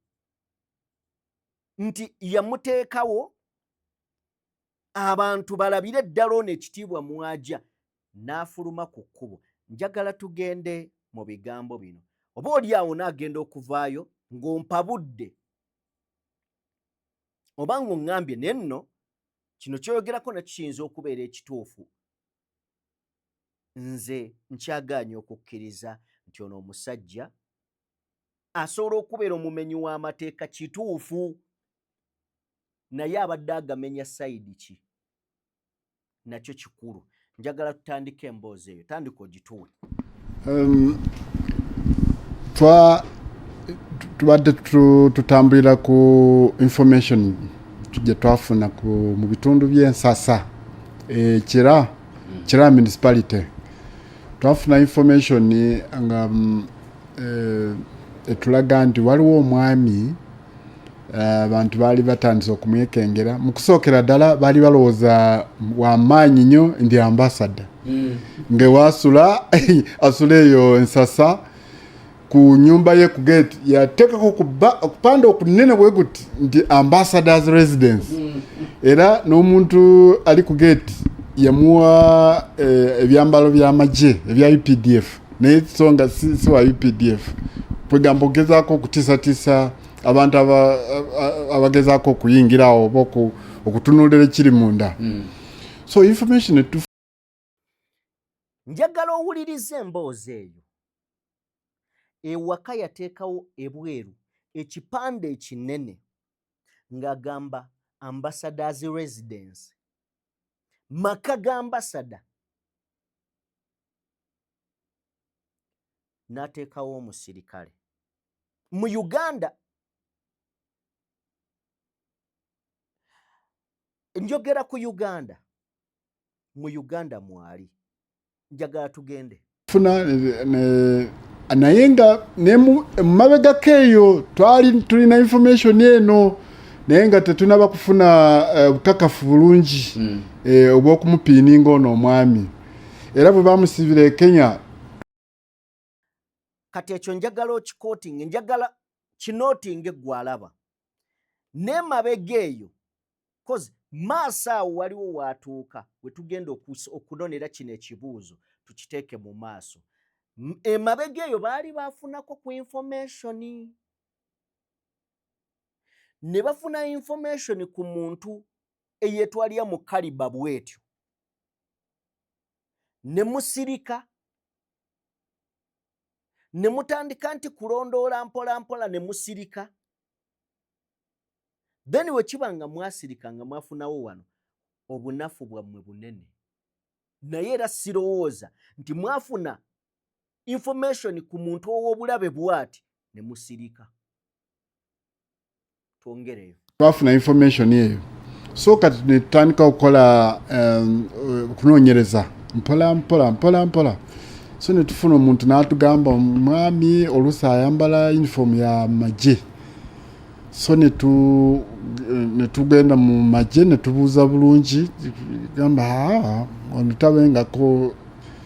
nti yamuteekawo abantu balabire ddala ono ekitiibwa mwajja, n'afuluma ku kkubo. Njagala tugende mu bigambo bino, oba oli awo n'agenda okuvaayo ng'ompabudde oba ng'oŋŋambye naye nno kino kyoyogerako nakyo kiyinza okubeera ekituufu. Nze nkyagaanye okukkiriza nti ono omusajja asobola okubeera omumenyi w'amateeka kituufu, naye abadde agamenya sayidi ki? Nakyo kikulu. Njagala tutandike emboozi eyo, tandika ogituule. Tubadde tutambulira ku information tujje twafuna mu bitundu by'Ensasa, Kira municipality. Twafuna information nga etulaga nti waliwo omwami abantu baali batandise okumwekengera. Mu kusookera ddala baali balowooza w'amaanyi nnyo ndi ambasada. Ng'ewaasula asula eyo Ensasa ku nyumba ye ku gate yateekako okupanda okunene bwe guti nti ambassador's residence. Era n'omuntu ali ku gate yamuwa ebyambalo by'amagye ebya UPDF, naye so nga si wa UPDF. Kwegamba ogezaako okutiisatiisa abantu abagezaako okuyingirawo oba okutunuulira ekiri munda. So information njagala owuliriza emboozi eyo. Ewaka yateekawo ebweru ekipande ekinene ng'agamba ambassador's residence, maka ga ambasada. N'ateekawo omusirikale mu Uganda. Njogera ku Uganda, mu Uganda mwali. Njagala tugende funa naye nga mumabega keeyo tulina information eno naye nga tetunaba kufuna bukakafu bulungi obw'okumupiininga ono omwami. Era bwe bamusibira e Kenya. Kati ekyo njagala okikootinga, njagala kinootinga eggwalaba. N'emabega eyo kozi maaso awo waliwo waatuuka we tugenda okunonera kino ekibuuzo tukiteeke mu maaso. Emabega eyo baali baafunako ku information. Ne bafuna information ku muntu eyeetwalya mu kaliba bwetyo. Ne musirika. Ne mutandika nti kulondoola mpola mpola ne musirika. Then we kibanga mwasirika nga mwafunawo wano obunafu bwammwe bunene. Naye era sirowooza nti mwafuna information ku muntu ow'obulabe bwati ne musirika. Twongereyo. Twafuna information eyo. So kati ne tutandika okukola okunoonyereza mpola mpola. So ne tufuna omuntu n'atugamba omwami oluusi ayambala uniform ya magye. So ne tugenda mu magye ne tubuuza bulungi gamba ono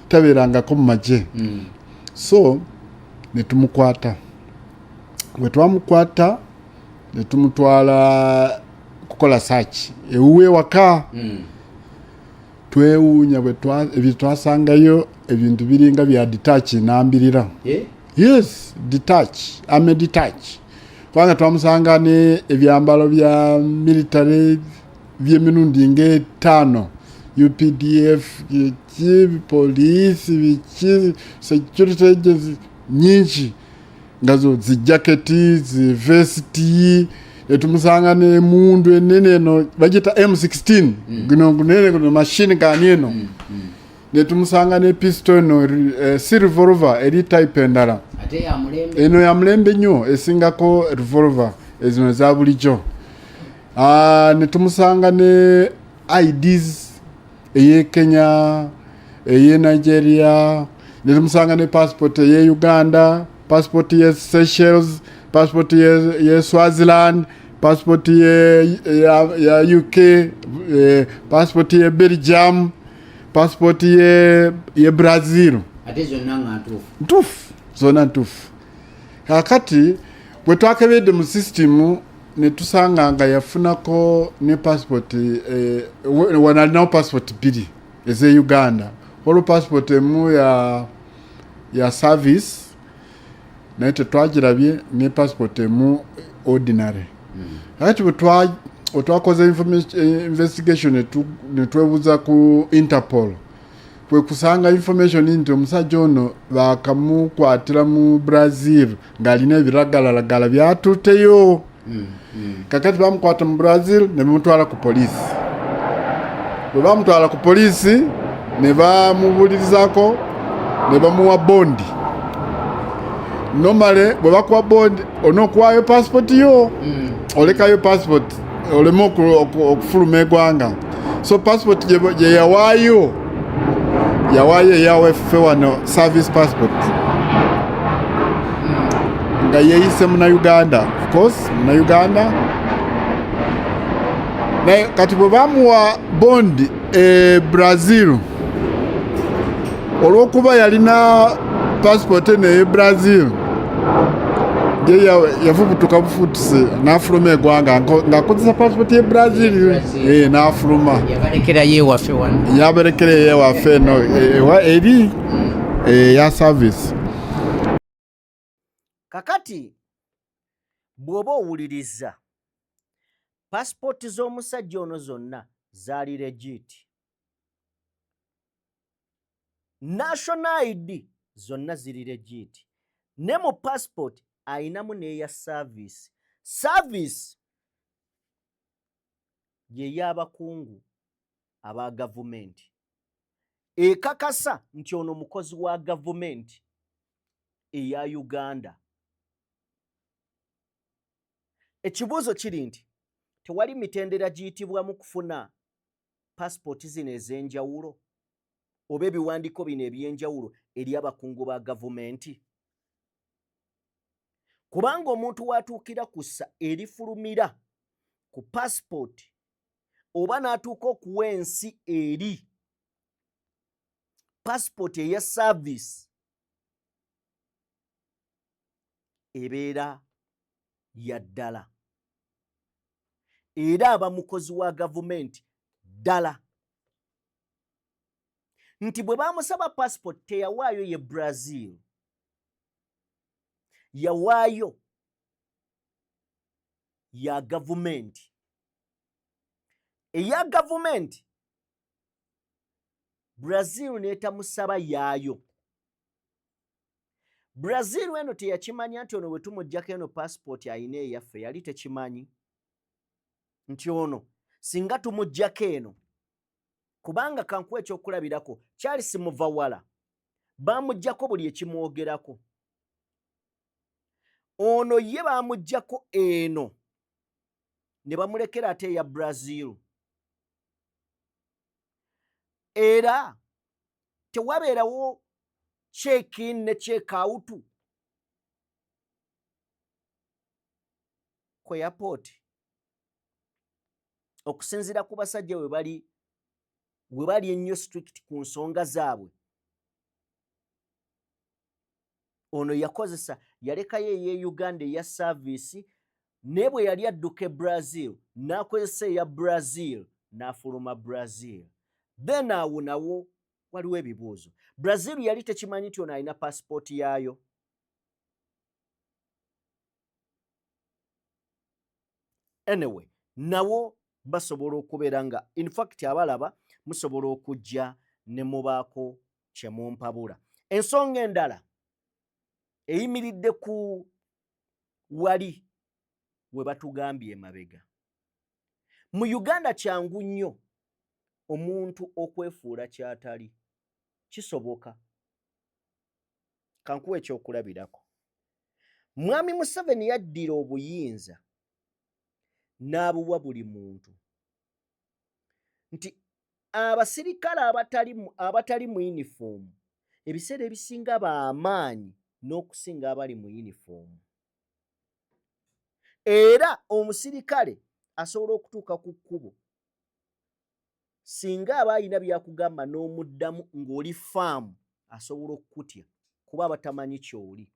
tabeerangako mu magye. So ne tumukwata. Bwe twamukwata ne tumutwala kukola search ewuwe waka. twewuunya ebitwasangayo ebintu biringa bya detach nambirira. Yes, detach. I'm detach. Kubanga twamusanga ne ebyambalo bya military by'emirundi ng'etaano. UPDF, police, security agencies nyingi ngazo zijaketi, zivesti, etumusanga ne mundu enene no bagita M16 guno gunene guno machine gun eno. Netumusanga ne pistol no revolver eri type endala. Ate ya mulembe. Eno ya mulembe nnyo esingako revolver ezino za bulijjo. Netumusanga ne IDs eye Kenya, eye Nigeria, netumusanga ne passport eye Uganda, passport ye Seychelles, passport ye Swaziland, passport ya UK, passport ye Belgium, passport ye Brazil. Ate zonna nga zona ntuufu. Kakati bwe twakebedde mu system ne tusanga nga yafunako ne passport wanalinawo passport bbiri eze Uganda. Olwo passport emu ya service naye tetwagirabye ne passport emu ordinary. Kakati bwe twakoze investigation ne twebuuza ku Interpol kwe kusanga information nti omusajja ono bakamukwatira mu Brazil ng'alina ebiragalalagala byatuteyo. Kakati bamukwata mu Brazil ne bamutwala ku polisi. Bwe bamutwala ku polisi ne bamubulirizako ne bamuwa bondi. Normally bwe bakuwa bondi onookuwaayo passport yo. Olekayo passport oleme okufuluma eggwanga. So passport gye yawaayo yaweffe wano service passport. Nga yeeyise Munnayuganda. Of course, Munnayuganda. Naye kati bwe bamuwa bondi Brazil olw'okuba yalina passport ene Brazil yafubutuka bufuutise n'afuluma eggwanga ng'akozesa passport ye Brazil n'afuluma. Yabalekera ewaffe eno eri ya service. Kakati bw'oba owuliriza passport z'omusajja ono zonna zaali legit. National ID zonna ziri legit. Ne mu passport ayinamu n'eya service. Service ye y'abakungu aba gavumenti. Ekakasa nti ono mukozi wa gavumenti eya Uganda. Ekibuuzo kiri nti tewali mitendera giyitibwamu kufuna passport zino ez'enjawulo oba ebiwandiiko bino eby'enjawulo eri abakungu ba gavumenti? Kubanga omuntu watuukira kussa erifulumira ku passport oba n'atuuka okuwa ensi eri passport eya service ebeera ya ddala. Era aba mukozi wa gavumenti ddala. Nti bwe bamusaba passport teyawaayo ye Brazil. Yawaayo ya gavumenti. Eya gavumenti Brazil n'etamusaba yaayo. Brazil eno teyakimanya nti ono bwe tumuggyako eno passport ayina eyaffe, yali tekimanyi nti ono singa tumuggyako eno, kubanga kankuwa ekyokulabirako Charles Muvawala bamuggyako buli ekimwogerako. Ono ye bamuggyako eno ne bamulekera ate eya Brazil. Era tewabeerawo check-in ne check-out ku airport okusinziira ku basajja we bali ennyo strict ku nsonga zaabwe. Ono yakozesa yalekayo eya Uganda eya service ne bwe yali adduka e Brazil n'akozesa eya Brazil n'afuluma Brazil. then awo nawo waliwo ebibuuzo. Brazil yali tekimanyi nti ono alina passport yaayo. Anyway, nawo basobola okubeera nga in fact abalaba musobola okujja ne mubaako kye mumpabula. Ensonga endala eyimiridde ku wali we batugambye emabega. Mu Uganda kyangu nnyo omuntu okwefuula kyatali. Kisoboka. Kankuwa ekyokulabirako. Mwami Museveni yaddira obuyinza n'abuwa buli muntu. Nti abasirikale abatali mu uniform ebiseera ebisinga b'amaanyi n'okusinga abali mu uniform. Era omusirikale asobola okutuuka ku kkubo singa aba alina byakugamba n'omuddamu ng'oli faamu asobola okukutya kuba batamanyi ky'oli.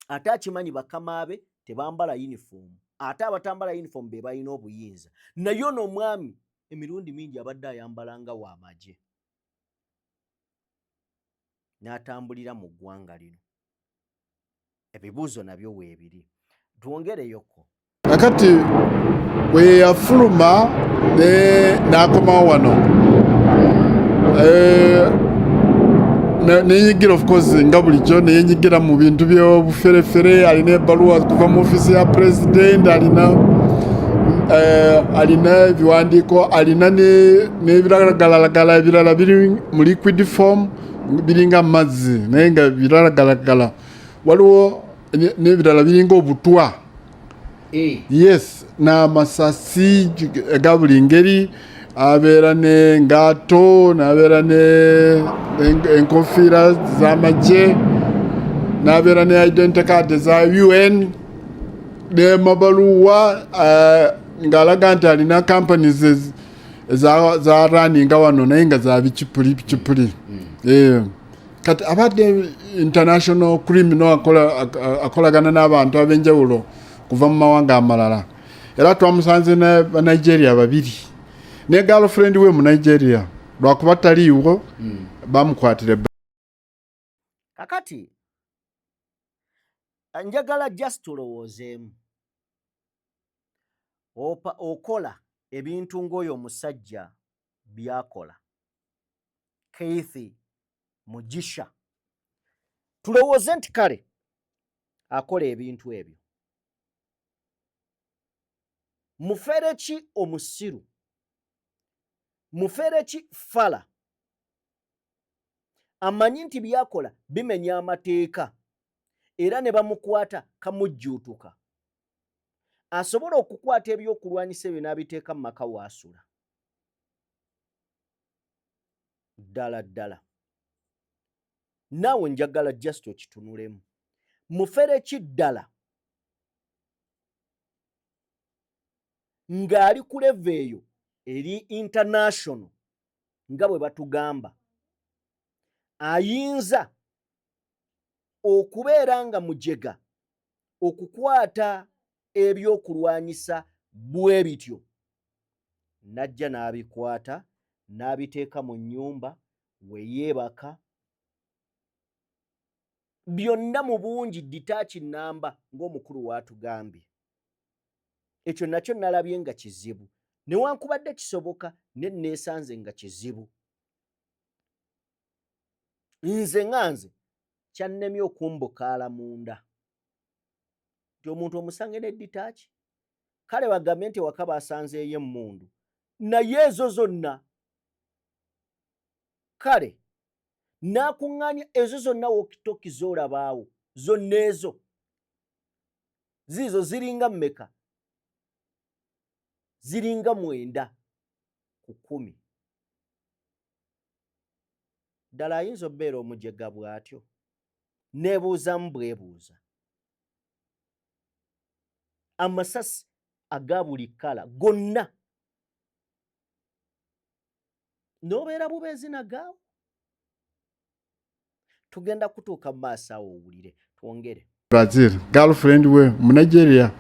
Ate akimanyi bakama be tebambala uniform. Ate abatambala uniform be balina obuyinza. Naye ono omwami emirundi mingi abadde ayambala nga w'amagye. N'atambulira mu ggwanga lino. Ebibuuzo nabyo weebiri. Twongereyoko. Kakati we yafuluma n'akomawo wano. Nenyigira of course nga bulijjo nenyigira mu bintu by'obuferefere, alina ebbaluwa kuva mu ofisi ya president, alina ebiwandiiko, alina n'ebiragalalagala ebirala biri mu liquid form biringa mazzi naye nga biralagalagala. Waliwo n'ebirala biringa obutwa. Yes, n'amasasi ga buli ngeri. Abeera n'engato, n'abeera n'enkofiira z'amagye, n'abeera ne identity card za UN, n'emabaluwa ng'alaga nti alina companies za running wano naye nga za bicipuli. Kati abadde international criminal akolagana n'abantu ab'enjawulo kuva mu mawanga amalala. Era twamusanze ne Nigeria babiri. Ne girlfriend we mu Nigeria lwakuba taliiwo bamukwatire. Kakati njagala just tulowoozeemu. Okola ebintu ng'oyo omusajja byakola. Keith Mugisha. Tulowooze nti kale akola ebintu ebyo. Mufere ki omusiru? Mufere ki fala? Amanyi nti byakola bimenya amateeka era ne bamukwata kamujjuutuka. Asobola okukwata ebyokulwanyisa ebyo n'abiteeka mu maka waasula. Ddala. Naawe njagala just okitunulemu. Mufere ki ddala ng'ali ku level eyo eri international nga bwe batugamba ayinza okubeera nga mujega okukwata ebyokulwanyisa bwe bityo najja n'abikwata n'abiteeka mu nnyumba we yeebaka byonna mu bungi ditachi namba ng'omukulu watugambye. Ekyo nakyo nalabye nga kizibu. Newankubadde kisoboka ne neesanze nga kizibu. Nze nganze kyannemye okumbukaala munda. Nti omuntu omusange ne ditachi kale bagambe nti waka basanzeeyo emmundu. Naye ezo zonna kale n'akuŋŋaanya ezo zonna wokitoki z'olabaawo zonna ezo ziizo ziringa mmeka? Ziringa 9 ku 10. Ddala ayinza obbeera omujega bw'atyo. Neebuuzamu bwebuuza. Amasasi aga buli kkala gonna n'obeera bubeezi nagaawo. Tugenda kutuuka mu maaso awo owulire. Twongere. Brazil, girlfriend we mu Nigeria.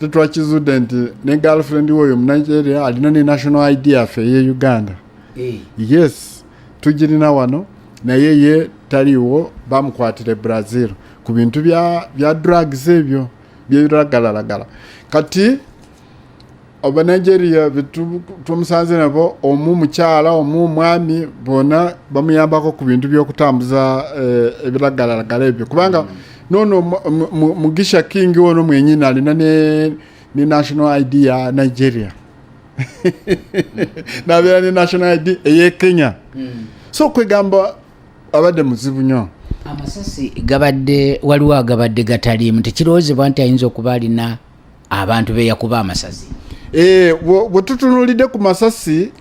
Tetwakizudde nti ne girlfriend we mu Nigeria alina ne national ID yaffe ye Uganda. Yes, tugirina wano naye ye taliwo bamukwatire Brazil ku bintu bya drugs ebyo by'iragalalagala. Kati oba Nigeria tumusanze nabo mukyala mwami bona bamuyambako ku bintu by'okutambuza ebiragalalagala ebyo kubanga nono Mugisha King ono mwenyini alina ne national ID ya Nigeria. Nabeera ne national ID eye Kenya. So kwegamba abadde muzibu nnyo. Amasasi gabadde waliwo agabadde gataliimu tekirowoozebwa nti ayinza okuba alina abantu be yakuba amasasi. Bwe tutunuulidde ku masasi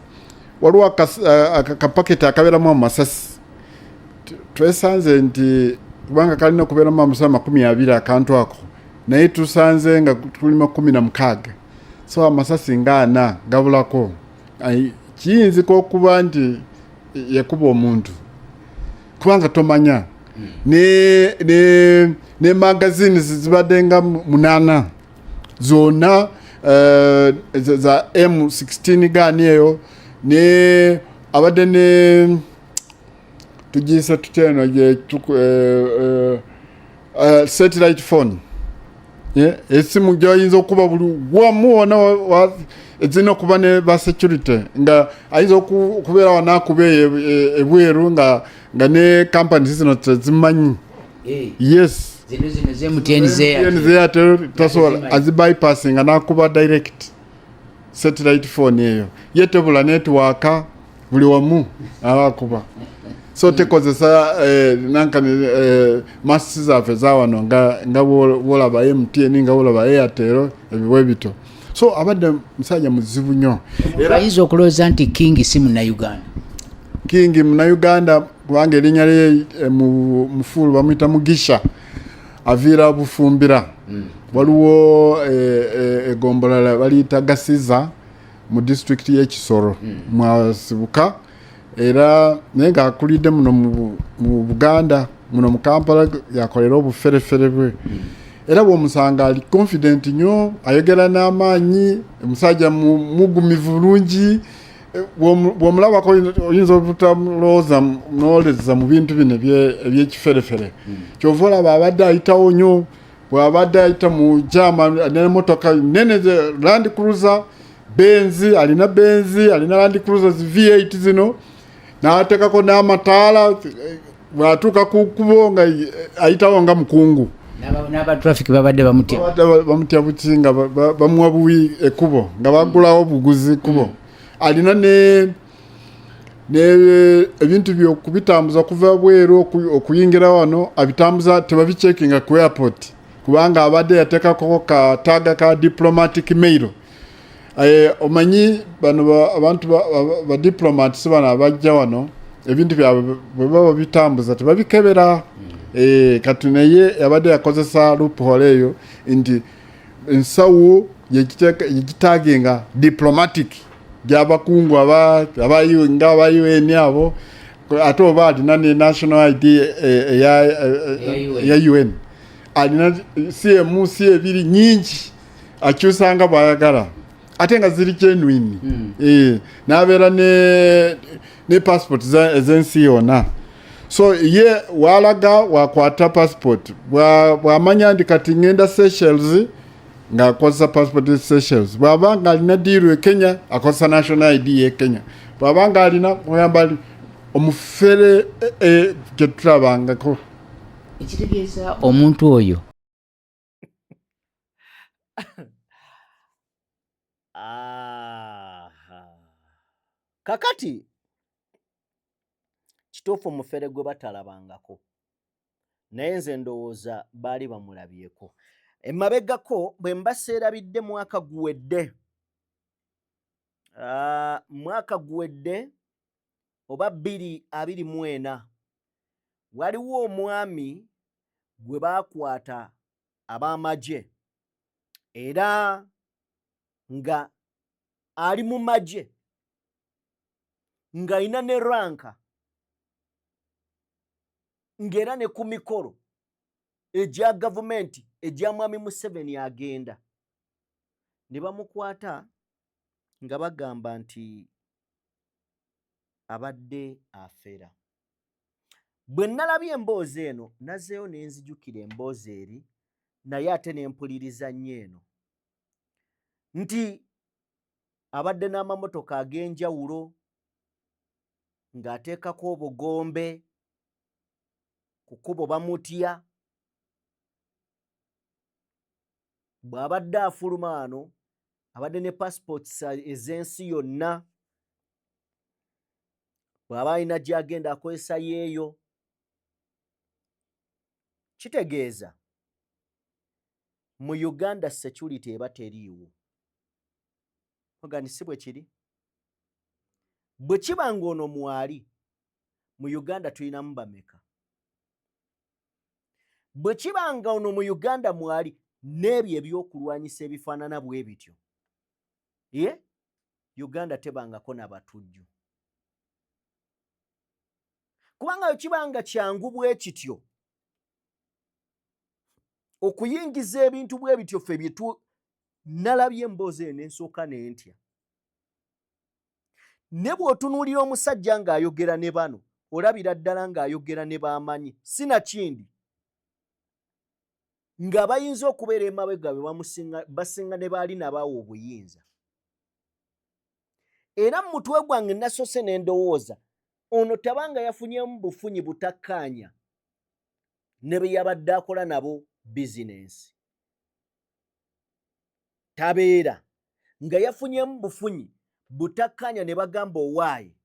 waliwo akapaketi akabeeramu amasasi twesanze nti kubanga kalina okubeeramu amasasi 20 akantu ako naye tusanze nga tuli 16. So amasasi nga 4 gabulako. Kiyinzika okuba nti yakuba omuntu kubanga tomanya ne magazines zibadde nga 8 zonna za M16 gani eyo ne abadde ne tugisa tuteno je satellite phone esimu gyoyinza okuba buli wamu wona ezina okuba ne ba security nga ayinza okubeera wanakube ebweru nga ne companies zino zimanyi. Yes. Zino ze MTN tasobola azibypassing nakuba direct satellite phone eyo yetebula network buli wamu abakuba. So tekozesa nankani massi zaffe zawano nga wolaba MTN nga wolaba Airtel ebibwe bito. So abadde musajja muzibu nnyo. Era ayinza okulowooza nti King si Munnayuganda. King Munnayuganda kubanga erinnya lye mufulu bamuyita Mugisha avira Bufumbira. Waliwo egombola baliyita Gasiza mu district y'e Kisoro mwasibuka era nenga akulidde muno mu Buganda muno mu Kampala yakolera obuferefere bwe. Era bw'omusanga ali confident nnyo ayogera n'amaanyi omusajja mugumivu bulungi bw'omulabako oyinza obutamulowooza n'oleza mu bintu bino ebyekiferefere. Kyova olaba abadde ayitawo nnyo bw'abadde ayita mu jama n'emmotoka nene Land Cruiser Benz alina Land Cruiser V8 zino n'ateekako n'amataala bw'atuuka ku kkubo nga ayitawo nga mukungu. N'aba traffic babadde bamutya bukinga bamuwa buwi ekkubo nga bagulawo buguzi kubo. Alina ne ebintu by'okubitambuza kuva bweru okuyingira wano abitambuza tebabicheckinga ku airport kubanga abadde yateekako kataaga ka diplomatic mail. Omanyi bano abantu ba diplomats bano abajja wano ebintu byabwe bwe baba bitambuza tebabikebera. Kati naye abadde yakozesa loophole eyo nti ensawo yegitaginga diplomatic gy'abakungu aba UN abo ate oba alina ne national ID ya UN alina CMC ebiri nyingi akyusanga bwayagala ate nga ziri genuine. N'abeera ne passport ez'ensi yonna. So ye walaga wakwata passport bw'amanya ndi kati ngenda Seychelles nga akozesa passport ya Seychelles. Bw'abanga alina diiru e Kenya akozesa national ID ye Kenya. Bw'abanga alina muyambali omufere gye tulabangako. Ekitegeeza omuntu oyo kakati kituufu omufere gwe batalabangako naye nze ndowooza baali bamulabyeko. Emabegako bwe mbaseerabidde mwaka guwedde oba 2024 waliwo omwami gwe baakwata ab'amagye era nga ali mu magye ng'alina ne ranka ng'era ne ku mikolo egya gavumenti egya mwami Museveni agenda ne bamukwata nga bagamba nti abadde afera. Bwe nalabye emboozi eno nazzeeyo ne nzijukira emboozi eri naye ate ne mpuliriza nnyo eno nti abadde n'amamotoka ag'enjawulo ng'ateekako obugombe ku kkubo bamutya. Bw'abadde afuluma wano abadde ne passports ez'ensi yonna, bw'aba alina gy'agenda akozesa yeeyo. Kitegeeza mu Uganda security eba teriiwo. Ogani si bwe kiri? Bwe kiba ng'ono mwali mu Uganda tulinamu bameka? Bwe kiba nga ono mu Uganda mwali n'ebyo ebyokulwanyisa ebifaanana bwe bityo, Uganda tebangako n'abatujju. Kubanga bwe kiba nga kyangu bwe kityo okuyingiza ebintu bwe bityo ffe bye nalabye emboozi eno ensooka ne ntya. Ne bw'otunuulira omusajja ng'ayogera ne bano olabira ddala ng'ayogera ne baamanyi, sinakindi nga bayinza okubeera emabega be basinga ne baali nabaawa obuyinza. Era mu mutwe gwange nasoose ne ndowooza ono tabanga yafunyemu bufunyi butakkaanya ne be yabadde akola nabo bizinensi. Tabeera nga yafunyemu bufunyi butakkaanya ne bagamba owaaye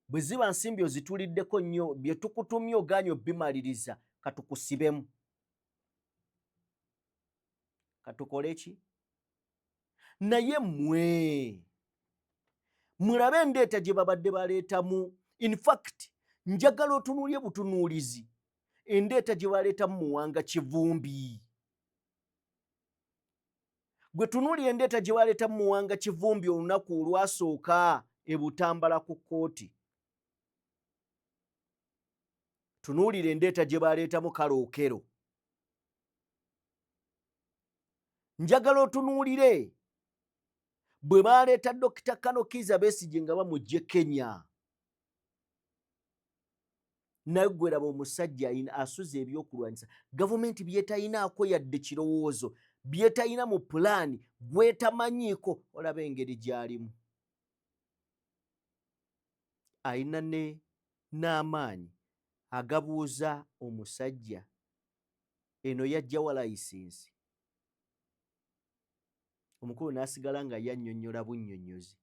bwe ziba nsimbi ozituliddeko nnyo bye tukutumye ogaanye obimaliriza katukusibemu. Katukole ki? Naye mmwe mulabe endeeta gye babadde baleetamu. In fact njagala otunuulye butunuulizi endeeta gye baleetamu Muwanga Kivumbi. Gwe tunuulira endeeta gye baleetamu Muwanga Kivumbi olunaku olwasooka e Butambala ku kkooti. Tunuulira endeeta gye baleetamu Kalookero. Njagala otunuulire bwe baleeta Dr. Kano Kizza Besigye nga bamugye Kenya. Naye gwe laba omusajja asuza ebyokulwanyisa. Gavumenti byetayinaako yadde kirowoozo, byetayina mu pulaani, gwetamanyiiko. Olaba engeri gy'alimu. Ayina n'amaanyi agabuuza omusajja eno yajjawa layisinsi. Omukulu n'asigala nga yannyonnyola bunnyonnyozi.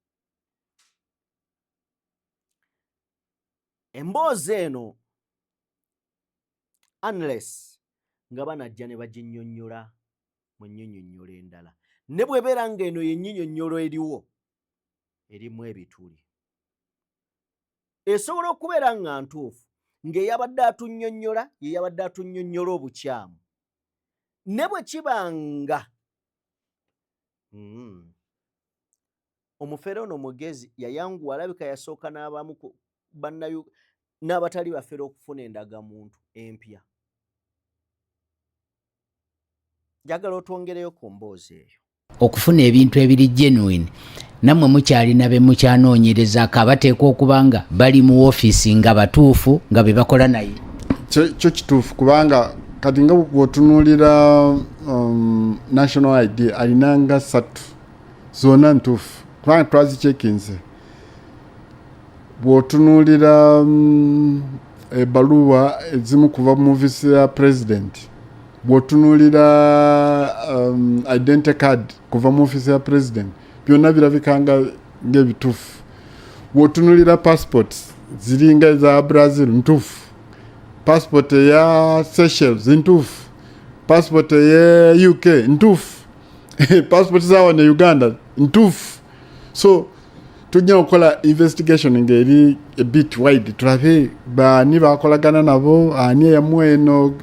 Emboozi eno unless nga banajja ne baginnyonnyola mu nnyinnyonnyolo endala. Ne bw'ebeera ng'eno y'ennyinnyonnyolo eriwo erimu ebituli. Esobola okubeera nga ntuufu ng'eyabadde atunnyonnyola ye yabadde atunnyonnyola obukyamu. Ne bwe kiba nga omufere ono mugezi yayanguwa, alabika yasooka n'abamu n'abatali bafere okufuna endagamuntu empya. Njagala otwongereyo ku mboozi eyo. Okufuna ebintu ebiri genuine, nammwe mukyalina be mukyanoonyerezaako abateekwa okuba nga bali mu woofiisi nga batuufu nga be bakola naye. Kyo kituufu kubanga kati nga bw'otunuulira national ID alinanga 3 zonna ntuufu kubanga twazicekinze. Bw'otunuulira ebbaluwa ezimu kuva mu ofiisi ya president, bw'otunuulira identity card kuva mu ofiisi ya president, byonna birabika ng'ebituufu. Bw'otunuulira passports ziringa eza Brazil ntuufu, passport eya Seychelles ntuufu, passport eya UK ntuufu, passport za wano Uganda ntuufu. So tujja okukola investigation ng'eri a bit wide, tulabe baani bakolagana nabo, ani eyamuwa eno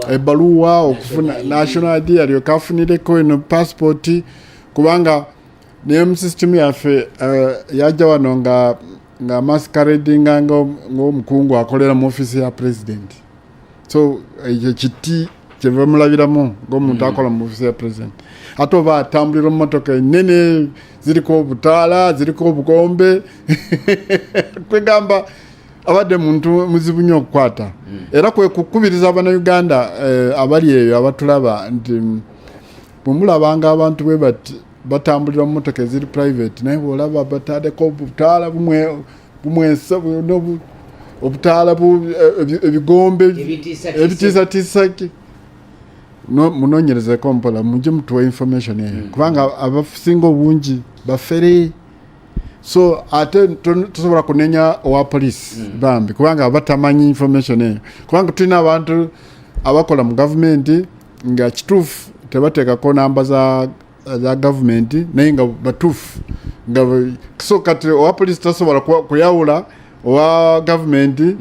ebbaluwa okufuna national ID alyoka afunireko eno passport, kubanga ne mu system yaffe yajja wano nga masqueradinga ng'omukungu akolera mu ofiisi ya president. So ekyo kyeva mulabiramu ng'omuntu akola mu ofisi ya president ate oba atambulira mu motoka ennene ziriko obutaala ziriko obugombe kwegamba abadde muntu muzibu nnyo okukwata era kwe kukubiriza abannayuganda abali eyo abatulaba nti bwemulabanga abantu bwe bati batambulira mu motoka eziri private naye bwolaba bataddeko obutaala bumwesa obutaala ebigombe ebitiisatiisa munonyerezeko mpola mujje mutuwa information eyo kubanga abasinga obungi bafere so ate tusobola kunenya owa police bambi kubanga batamanyi information eyo kubanga tulina abantu abakola mu gavumenti nga kituufu tebateekako namba za gavumenti naye nga batuufu so kati owa police tasobola kuyawula owa gavumenti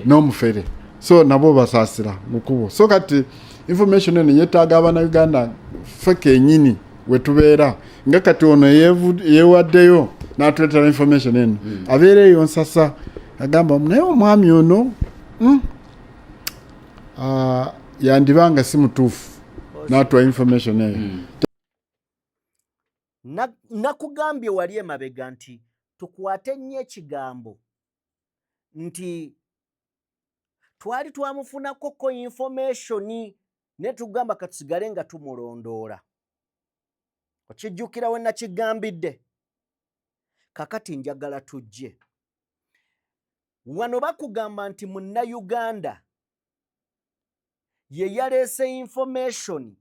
n'omufere so nabo basaasira mukubo so kati information eno yeetaaga abannayuganda ffe kennyini wetubeera nga kati ono yeewaddeyo n'atuleetera information eno abeera eyo nsasa agamba naye omwami ono yandibanga si mutuufu n'atuwa information eyo nakugambye wali emabega nti tukwate nnyo ekigambo nti twali twamufunako information ne tugamba katusigale nga tumulondoola okijjukira we nakigambidde kakati njagala tujje wano bakugamba nti munnayuganda ye yaleese information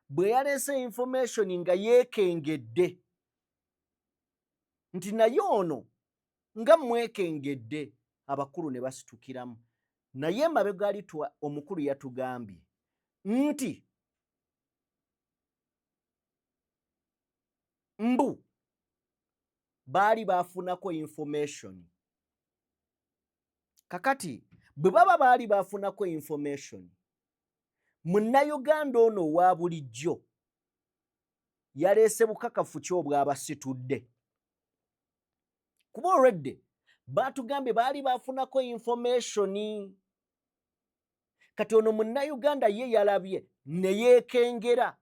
bwe yaleese information nga yeekengedde nti naye ono nga mwekengedde abakulu ne basitukiramu naye mabega ali omukulu yatugambye nti mbu baali bafunako information kakati bwe baba baali bafunako information munnayuganda ono owa bulijjo yaleese bukakafu ki obwabasitudde kuba olwedde baatugambye baali bafunako information kati ono munnayuganda ye yalabye ne yeekengera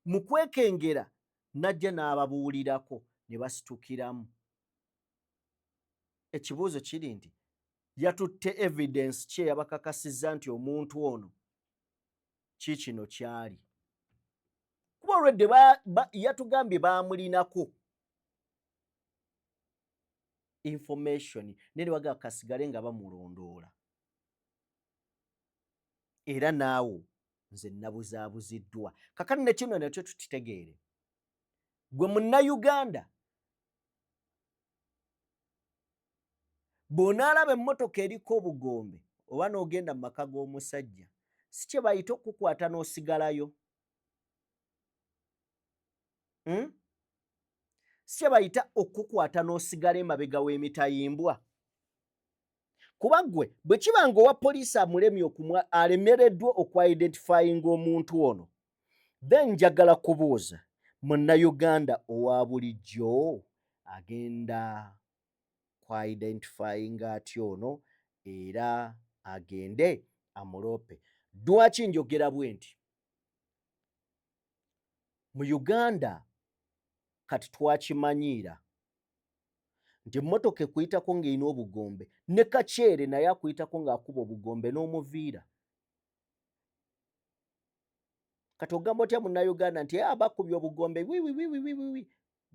mu kwekengera najja n'ababuulirako ne basitukiramu ekibuuzo kiri nti yatutte evidence ki eyabakakasizza nti omuntu ono kiikino kyali kuba olwedde yatugambye baamulinako information ne waga kasigale nga bamulondoola era naawo nze nabuzaabuziddwa kakati ne kino nakyo tukitegeere gwe munnayuganda bw'onaalaba emmotoka eriko obugombe oba n'ogenda mu maka g'omusajja si kye bayita okukwata n'osigalayo si kye bayita okukwata n'osigala emabega w'emitayimbwa kuba ggwe bwe kiba ng'owa poliisi amulemye alemereddwa okwa-identifyinga omuntu ono then njagala kubuuza munnayuganda owa bulijjo agenda kwa-identifyinga atya ono era agende amulope lwaki njogera bwe nti mu Uganda kati twakimanyiira nti emmotoka ekuyitako ng'erina obugombe ne kaceere naye akuyitako ng'akuba obugombe n'omuviira kati ogamba otya munnayuganda nti bakubye obugombe wiwiwiwiwiwi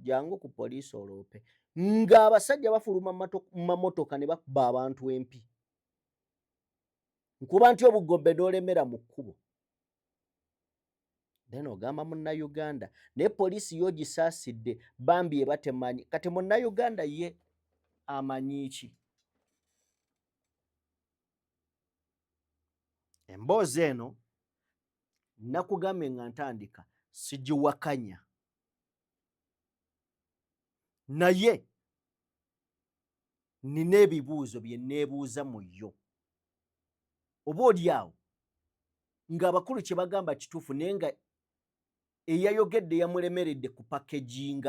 jangu ku poliisi oloope ng'abasajja bafuluma mu mamotoka ne bakuba abantu empi nkuba nti obugombe n'olemera mu kkubo then ogamba munnayuganda naye poliisi y'ogisaasidde bambi eba temanyi kati munnayuganda ye amanyi ki emboozi eno nakugambye nga ntandika sigiwakanya naye nina ebibuuzo bye neebuuza mu yo oba oli awo ng'abakulu kye bagamba kituufu naye nga eyayogedde yamulemeredde ku packaging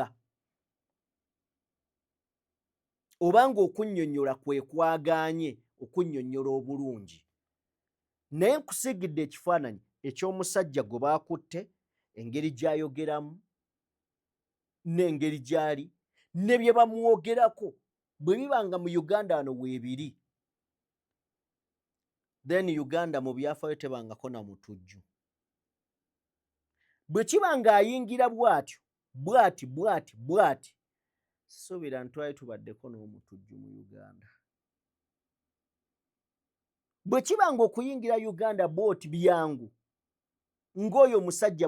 oba ng'okunnyonnyola kwe kwagaanye okunnyonnyola obulungi naye nkusigidde ekifaananyi eky'omusajja gwe baakutte, engeri gy'ayogeramu n'engeri gy'ali ne bye bamwogerako bwe biba nga mu Uganda wano weebiri, then Uganda mu byafaayo tebangako na mutujju. Bwe kiba ng'ayingira bw'ati, suubira ntwali tubaddeko n'omutujju mu Uganda. Bwe kiba ng'okuyingira Uganda bw'oti byangu, ng'oyo omusajja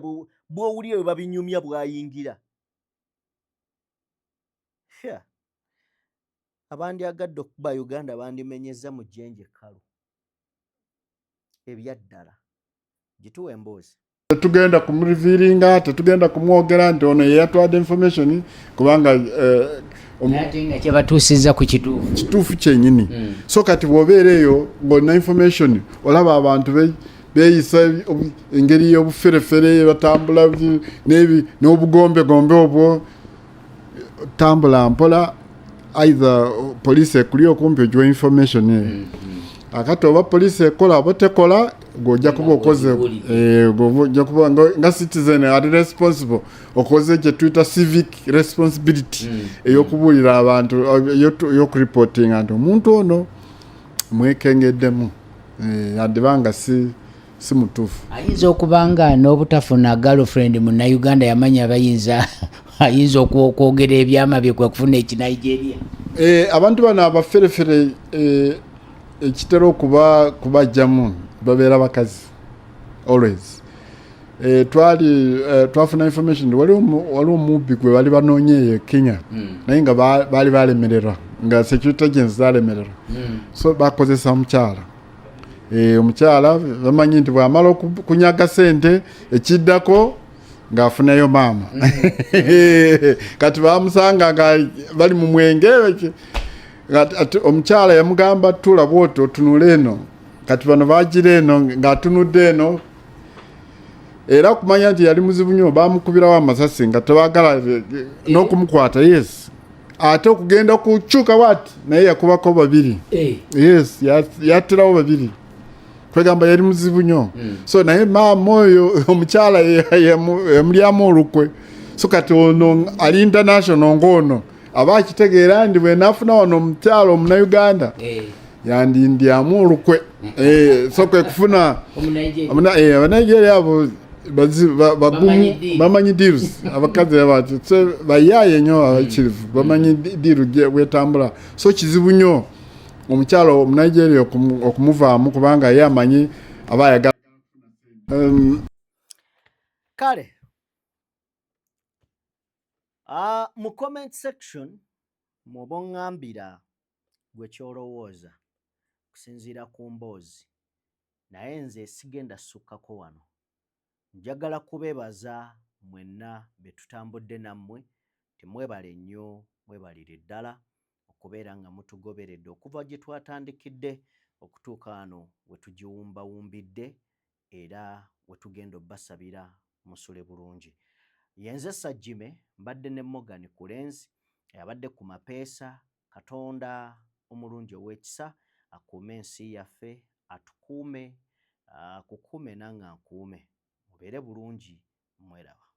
bw'owulira bwe babinyumya bw'ayingira. Abandyagadde okuba Uganda bandimenyezza mu jjenje kkalu. Ebyaddala gituwa emboozi. Tetugenda kumuriviringa, tetugenda kumwogera nti ono yeyatwadde information kubanga ate nga kyebatuusizza ku kituufu kyennyini. So kati bw'obeera eyo ng'olina information olaba abantu beeyisa engeri y'obuferefere batambula n'obugombegombe obwo tambula mpola either police ekuli okumpi ogiwa information akati oba police ekola oba tekola gojja kuba okoze gojja kuba nga citizen ali responsible okoze kye tuyita civic responsibility ey'okubuulira abantu ey'okuripotinga nti omuntu ono mwekengeddemu yandibanga si mutuufu. Ayinza okuba nga n'obutafuna girlfriend mu Uganda yamanya ayinza okwogera ebyama bye kwe kufuna ekinigeria. Abantu bano abaferefere ekitera kubajjamu babeera bakazi always. Twafuna information waliwo omubbi gwe bali banoonye Kenya naye nga baali balemererwa nga security agents zalemererwa so bakozesa omukyala. Omukyala bamanyi nti bw'amala okunyaga sente ekiddako ng'afunayo maama. Kati bamusanga nga bali mu mwenge omukyala yamugamba tula bw'oti otunule eno kati bano bagira eno ng'atunudde eno era kumanya nti yali muzibu nnyo bamukubirawo amasasi nga tebagala n'okumukwata. Yes, ate okugenda kukyuka wati naye yakubako babiri. Yes, yattirawo babiri kwegamba yali muzibu nnyo. So naye maama oyo omukyala yamulyamu olukwe. So kati ono ali international ng'ono aba akitegeera ndi bwe naafuna wano omukyala Omunayuganda yandindyamu olukwe. So kwe kufuna Abanigeria abo bamanyi deals abakazi abati bayaaye nnyo abakirivu bamanyi deal bwetambula. So kizibu nnyo omukyala Omunigeria okumuvaamu kubanga ye amanyi aba ayagala. Kale mu comment section mwoba oŋŋambira gwe kyolowooza kusinziira ku mboozi, naye nze sigenda sukkako wano. Njagala kubeebaza mwenna be tutambudde nammwe, timwebale nnyo, mwebalire ddala okubeera nga mutugoberedde okuva gye twatandikidde okutuuka wano we tugiwumbawumbidde era we tugenda obbasabira musule bulungi. Yenze Sajjime mbadde ne Morgan Kulenzi abadde ku mapeesa. Katonda omulungi ow'ekisa akuume ensi yaffe, atukuume, akukuume nange ankuume. Mubeere bulungi, mweraba.